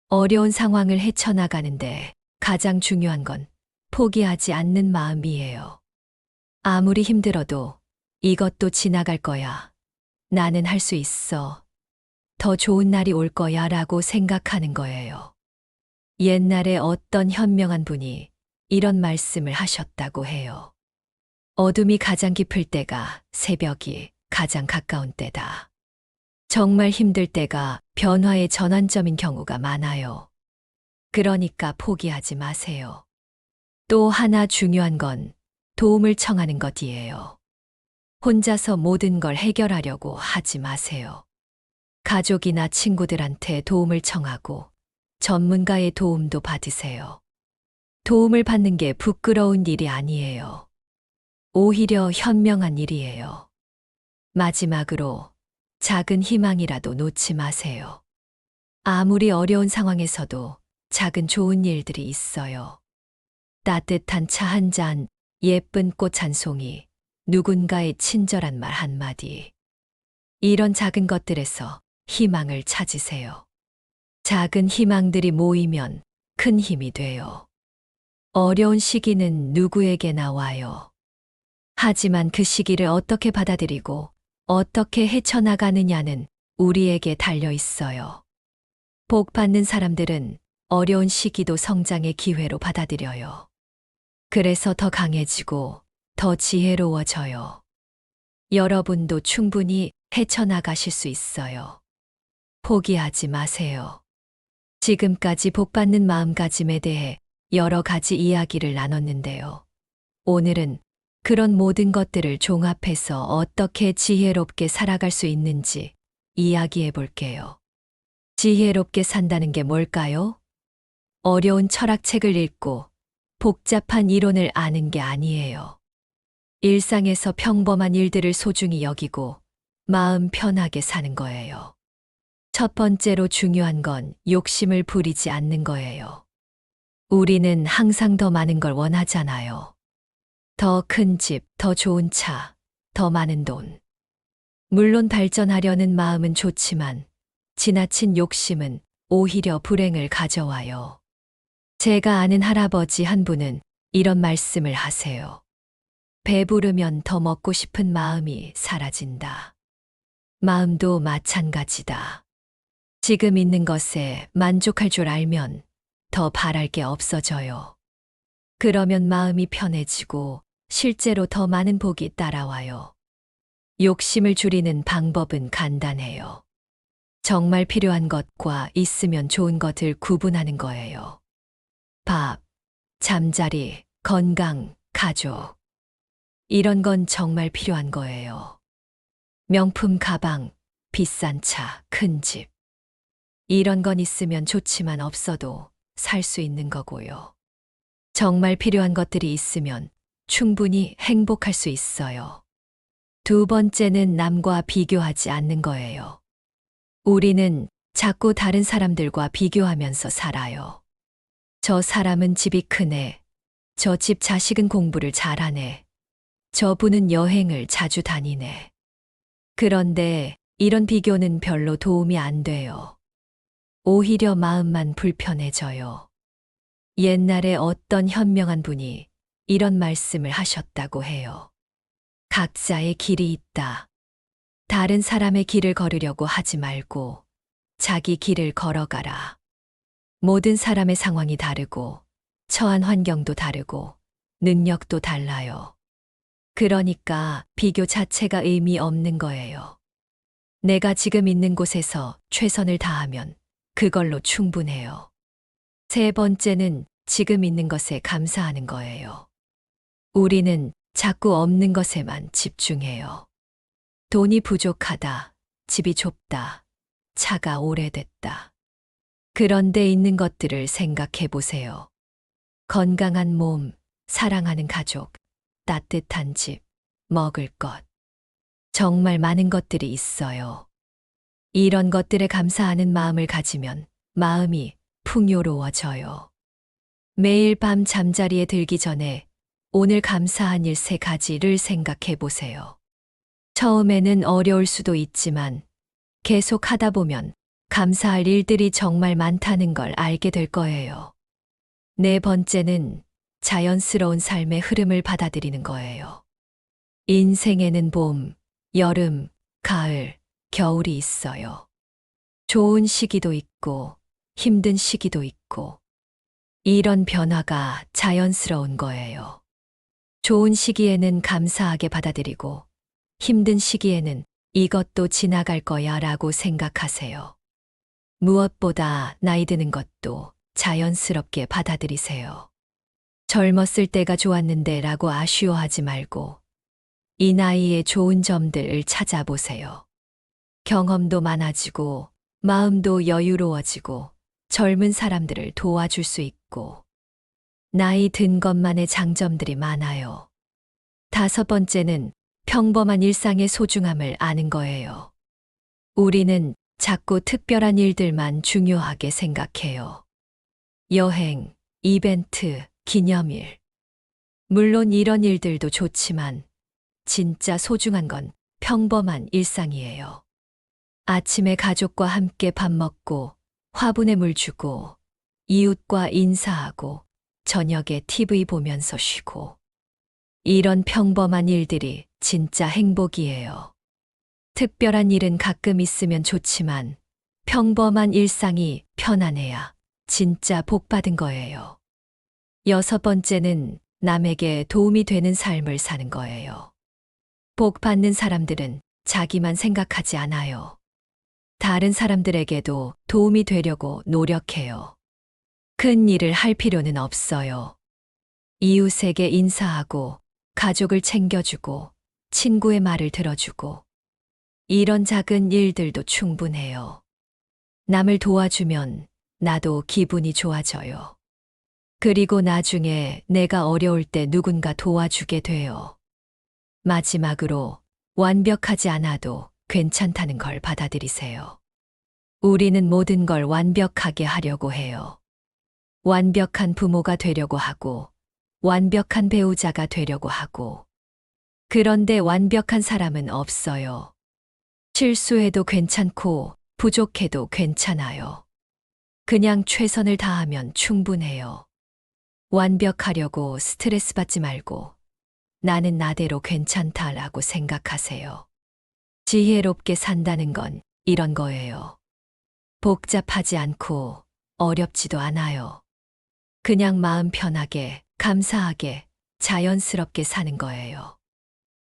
어려운 상황을 헤쳐나가는데 가장 중요한 건 포기하지 않는 마음이에요. 아무리 힘들어도 이것도 지나갈 거야. 나는 할 수 있어. 더 좋은 날이 올 거야 라고 생각하는 거예요. 옛날에 어떤 현명한 분이 이런 말씀을 하셨다고 해요. 어둠이 가장 깊을 때가 새벽이 가장 가까운 때다. 정말 힘들 때가 변화의 전환점인 경우가 많아요. 그러니까 포기하지 마세요. 또 하나 중요한 건 도움을 청하는 것이에요. 혼자서 모든 걸 해결하려고 하지 마세요. 가족이나 친구들한테 도움을 청하고 전문가의 도움도 받으세요. 도움을 받는 게 부끄러운 일이 아니에요. 오히려 현명한 일이에요. 마지막으로 작은 희망이라도 놓지 마세요. 아무리 어려운 상황에서도 작은 좋은 일들이 있어요. 따뜻한 차 한 잔, 예쁜 꽃 한 송이, 누군가의 친절한 말 한마디. 이런 작은 것들에서 희망을 찾으세요. 작은 희망들이 모이면 큰 힘이 돼요. 어려운 시기는 누구에게나 와요. 하지만 그 시기를 어떻게 받아들이고 어떻게 헤쳐나가느냐는 우리에게 달려 있어요. 복 받는 사람들은 어려운 시기도 성장의 기회로 받아들여요. 그래서 더 강해지고 더 지혜로워져요. 여러분도 충분히 헤쳐나가실 수 있어요. 포기하지 마세요. 지금까지 복 받는 마음가짐에 대해 여러 가지 이야기를 나눴는데요. 오늘은 그런 모든 것들을 종합해서 어떻게 지혜롭게 살아갈 수 있는지 이야기해 볼게요. 지혜롭게 산다는 게 뭘까요? 어려운 철학책을 읽고 복잡한 이론을 아는 게 아니에요. 일상에서 평범한 일들을 소중히 여기고 마음 편하게 사는 거예요. 첫 번째로 중요한 건 욕심을 부리지 않는 거예요. 우리는 항상 더 많은 걸 원하잖아요. 더 큰 집, 더 좋은 차, 더 많은 돈. 물론 발전하려는 마음은 좋지만 지나친 욕심은 오히려 불행을 가져와요. 제가 아는 할아버지 한 분은 이런 말씀을 하세요. 배부르면 더 먹고 싶은 마음이 사라진다. 마음도 마찬가지다. 지금 있는 것에 만족할 줄 알면 더 바랄 게 없어져요. 그러면 마음이 편해지고 실제로 더 많은 복이 따라와요. 욕심을 줄이는 방법은 간단해요. 정말 필요한 것과 있으면 좋은 것을 구분하는 거예요. 밥, 잠자리, 건강, 가족. 이런 건 정말 필요한 거예요. 명품 가방, 비싼 차, 큰 집. 이런 건 있으면 좋지만 없어도 살 수 있는 거고요. 정말 필요한 것들이 있으면 충분히 행복할 수 있어요. 두 번째는 남과 비교하지 않는 거예요. 우리는 자꾸 다른 사람들과 비교하면서 살아요. 저 사람은 집이 크네. 저 집 자식은 공부를 잘하네. 저분은 여행을 자주 다니네. 그런데 이런 비교는 별로 도움이 안 돼요. 오히려 마음만 불편해져요. 옛날에 어떤 현명한 분이 이런 말씀을 하셨다고 해요. 각자의 길이 있다. 다른 사람의 길을 걸으려고 하지 말고 자기 길을 걸어가라. 모든 사람의 상황이 다르고 처한 환경도 다르고 능력도 달라요. 그러니까 비교 자체가 의미 없는 거예요. 내가 지금 있는 곳에서 최선을 다하면 그걸로 충분해요. 세 번째는 지금 있는 것에 감사하는 거예요. 우리는 자꾸 없는 것에만 집중해요. 돈이 부족하다, 집이 좁다, 차가 오래됐다. 그런데 있는 것들을 생각해 보세요. 건강한 몸, 사랑하는 가족, 따뜻한 집, 먹을 것. 정말 많은 것들이 있어요. 이런 것들에 감사하는 마음을 가지면 마음이 풍요로워져요. 매일 밤 잠자리에 들기 전에 오늘 감사한 일 3가지를 생각해 보세요. 처음에는 어려울 수도 있지만 계속 하다 보면 감사할 일들이 정말 많다는 걸 알게 될 거예요. 네 번째는 자연스러운 삶의 흐름을 받아들이는 거예요. 인생에는 봄, 여름, 가을, 겨울이 있어요. 좋은 시기도 있고 힘든 시기도 있고 이런 변화가 자연스러운 거예요. 좋은 시기에는 감사하게 받아들이고 힘든 시기에는 이것도 지나갈 거야 라고 생각하세요. 무엇보다 나이 드는 것도 자연스럽게 받아들이세요. 젊었을 때가 좋았는데 라고 아쉬워하지 말고 이 나이에 좋은 점들을 찾아보세요. 경험도 많아지고 마음도 여유로워지고 젊은 사람들을 도와줄 수 있고 나이 든 것만의 장점들이 많아요. 5번째는 평범한 일상의 소중함을 아는 거예요. 우리는 자꾸 특별한 일들만 중요하게 생각해요. 여행, 이벤트, 기념일. 물론 이런 일들도 좋지만 진짜 소중한 건 평범한 일상이에요. 아침에 가족과 함께 밥 먹고 화분에 물 주고 이웃과 인사하고 저녁에 TV 보면서 쉬고 이런 평범한 일들이 진짜 행복이에요. 특별한 일은 가끔 있으면 좋지만 평범한 일상이 편안해야 진짜 복 받은 거예요. 6번째는 남에게 도움이 되는 삶을 사는 거예요. 복 받는 사람들은 자기만 생각하지 않아요. 다른 사람들에게도 도움이 되려고 노력해요. 큰 일을 할 필요는 없어요. 이웃에게 인사하고 가족을 챙겨주고 친구의 말을 들어주고 이런 작은 일들도 충분해요. 남을 도와주면 나도 기분이 좋아져요. 그리고 나중에 내가 어려울 때 누군가 도와주게 돼요. 마지막으로 완벽하지 않아도 괜찮다는 걸 받아들이세요. 우리는 모든 걸 완벽하게 하려고 해요. 완벽한 부모가 되려고 하고, 완벽한 배우자가 되려고 하고. 그런데 완벽한 사람은 없어요. 실수해도 괜찮고, 부족해도 괜찮아요. 그냥 최선을 다하면 충분해요. 완벽하려고 스트레스 받지 말고, 나는 나대로 괜찮다라고 생각하세요. 지혜롭게 산다는 건 이런 거예요. 복잡하지 않고 어렵지도 않아요. 그냥 마음 편하게, 감사하게, 자연스럽게 사는 거예요.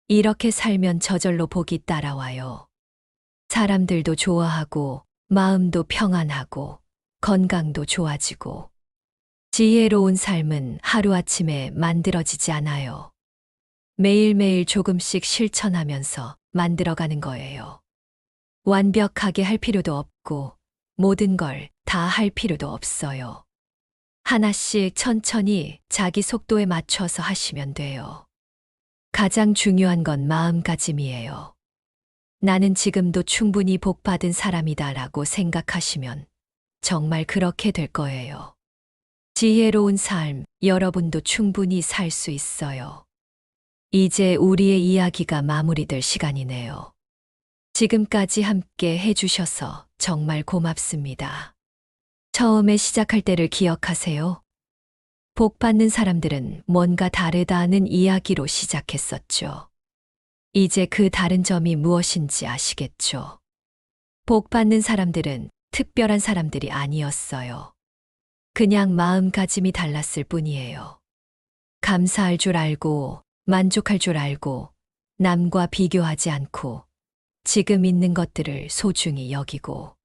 이렇게 살면 저절로 복이 따라와요. 사람들도 좋아하고, 마음도 평안하고, 건강도 좋아지고. 지혜로운 삶은 하루아침에 만들어지지 않아요. 매일매일 조금씩 실천하면서 만들어가는 거예요. 완벽하게 할 필요도 없고, 모든 걸 다 할 필요도 없어요. 하나씩 천천히 자기 속도에 맞춰서 하시면 돼요. 가장 중요한 건 마음가짐이에요. 나는 지금도 충분히 복받은 사람이다라고 생각하시면 정말 그렇게 될 거예요. 지혜로운 삶, 여러분도 충분히 살 수 있어요. 이제 우리의 이야기가 마무리될 시간이네요. 지금까지 함께 해주셔서 정말 고맙습니다. 처음에 시작할 때를 기억하세요. 복 받는 사람들은 뭔가 다르다는 이야기로 시작했었죠. 이제 그 다른 점이 무엇인지 아시겠죠? 복 받는 사람들은 특별한 사람들이 아니었어요. 그냥 마음가짐이 달랐을 뿐이에요. 감사할 줄 알고, 만족할 줄 알고, 남과 비교하지 않고, 지금 있는 것들을 소중히 여기고.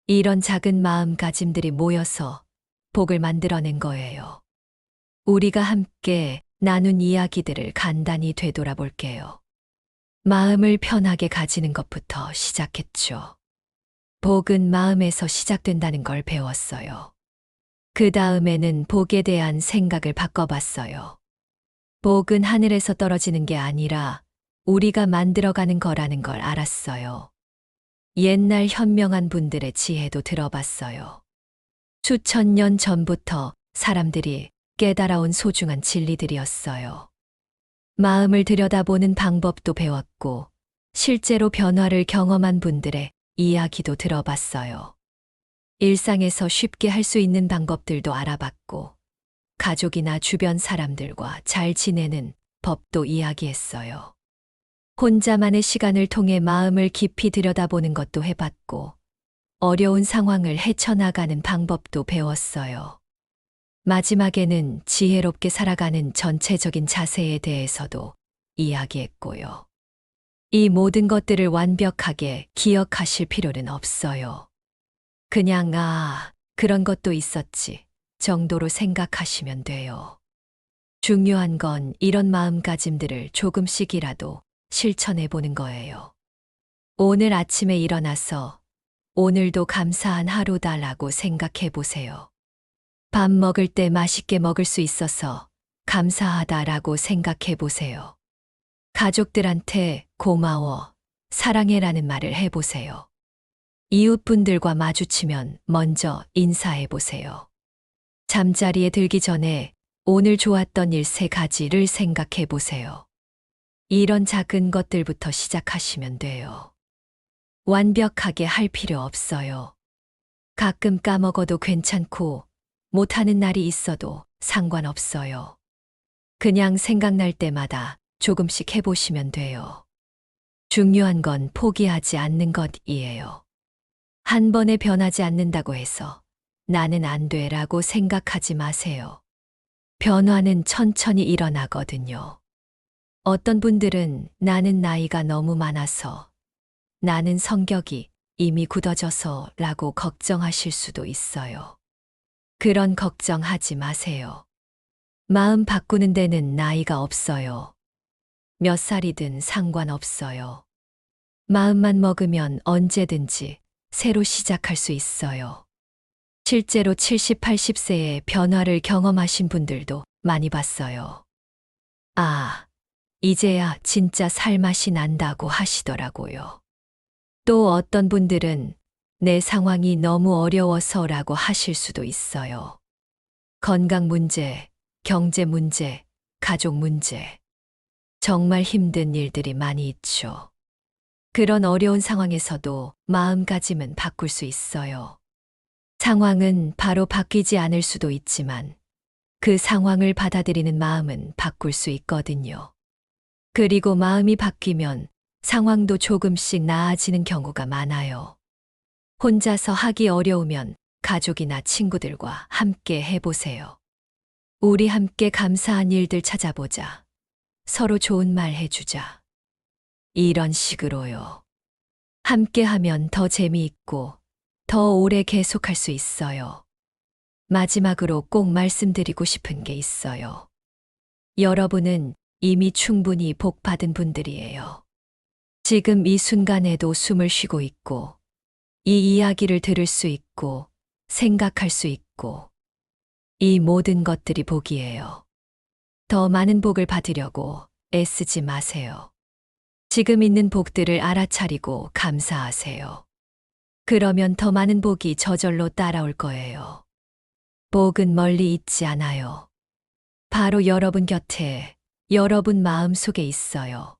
이런 작은 마음가짐들이 모여서 복을 만들어낸 거예요. 우리가 함께 나눈 이야기들을 간단히 되돌아볼게요. 마음을 편하게 가지는 것부터 시작했죠. 복은 마음에서 시작된다는 걸 배웠어요. 그 다음에는 복에 대한 생각을 바꿔봤어요. 복은 하늘에서 떨어지는 게 아니라 우리가 만들어가는 거라는 걸 알았어요. 옛날 현명한 분들의 지혜도 들어봤어요. 수천 년 전부터 사람들이 깨달아온 소중한 진리들이었어요. 마음을 들여다보는 방법도 배웠고, 실제로 변화를 경험한 분들의 이야기도 들어봤어요. 일상에서 쉽게 할 수 있는 방법들도 알아봤고, 가족이나 주변 사람들과 잘 지내는 법도 이야기했어요. 혼자만의 시간을 통해 마음을 깊이 들여다보는 것도 해봤고, 어려운 상황을 헤쳐나가는 방법도 배웠어요. 마지막에는 지혜롭게 살아가는 전체적인 자세에 대해서도 이야기했고요. 이 모든 것들을 완벽하게 기억하실 필요는 없어요. 그냥 그런 것도 있었지 정도로 생각하시면 돼요. 중요한 건 이런 마음가짐들을 조금씩이라도 실천해 보는 거예요. 오늘 아침에 일어나서 오늘도 감사한 하루다라고 생각해 보세요. 밥 먹을 때 맛있게 먹을 수 있어서 감사하다라고 생각해 보세요. 가족들한테 고마워, 사랑해라는 말을 해 보세요. 이웃분들과 마주치면 먼저 인사해 보세요. 잠자리에 들기 전에 오늘 좋았던 일 3가지를 생각해 보세요. 이런 작은 것들부터 시작하시면 돼요. 완벽하게 할 필요 없어요. 가끔 까먹어도 괜찮고, 못하는 날이 있어도 상관없어요. 그냥 생각날 때마다 조금씩 해보시면 돼요. 중요한 건 포기하지 않는 것이에요. 한 번에 변하지 않는다고 해서 나는 안 돼라고 생각하지 마세요. 변화는 천천히 일어나거든요. 어떤 분들은 나는 나이가 너무 많아서, 나는 성격이 이미 굳어져서 라고 걱정하실 수도 있어요. 그런 걱정하지 마세요. 마음 바꾸는 데는 나이가 없어요. 몇 살이든 상관없어요. 마음만 먹으면 언제든지 새로 시작할 수 있어요. 실제로 70, 80세의 변화를 경험하신 분들도 많이 봤어요. 아, 이제야 진짜 살맛이 난다고 하시더라고요. 또 어떤 분들은 내 상황이 너무 어려워서라고 하실 수도 있어요. 건강 문제, 경제 문제, 가족 문제. 정말 힘든 일들이 많이 있죠. 그런 어려운 상황에서도 마음가짐은 바꿀 수 있어요. 상황은 바로 바뀌지 않을 수도 있지만 그 상황을 받아들이는 마음은 바꿀 수 있거든요. 그리고 마음이 바뀌면 상황도 조금씩 나아지는 경우가 많아요. 혼자서 하기 어려우면 가족이나 친구들과 함께 해보세요. 우리 함께 감사한 일들 찾아보자. 서로 좋은 말 해주자. 이런 식으로요. 함께 하면 더 재미있고 더 오래 계속할 수 있어요. 마지막으로 꼭 말씀드리고 싶은 게 있어요. 여러분은 이미 충분히 복 받은 분들이에요. 지금 이 순간에도 숨을 쉬고 있고, 이 이야기를 들을 수 있고, 생각할 수 있고, 이 모든 것들이 복이에요. 더 많은 복을 받으려고 애쓰지 마세요. 지금 있는 복들을 알아차리고 감사하세요. 그러면 더 많은 복이 저절로 따라올 거예요. 복은 멀리 있지 않아요. 바로 여러분 곁에, 여러분 마음 속에 있어요.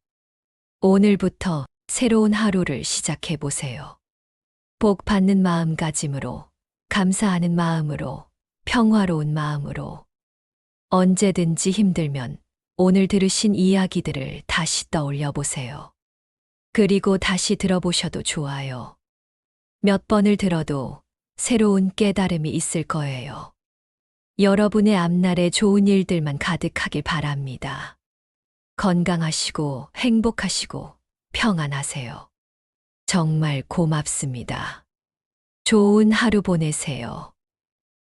오늘부터 새로운 하루를 시작해 보세요. 복 받는 마음가짐으로, 감사하는 마음으로, 평화로운 마음으로. 언제든지 힘들면 오늘 들으신 이야기들을 다시 떠올려 보세요. 그리고 다시 들어보셔도 좋아요. 몇 번을 들어도 새로운 깨달음이 있을 거예요. 여러분의 앞날에 좋은 일들만 가득하길 바랍니다. 건강하시고 행복하시고 평안하세요. 정말 고맙습니다. 좋은 하루 보내세요.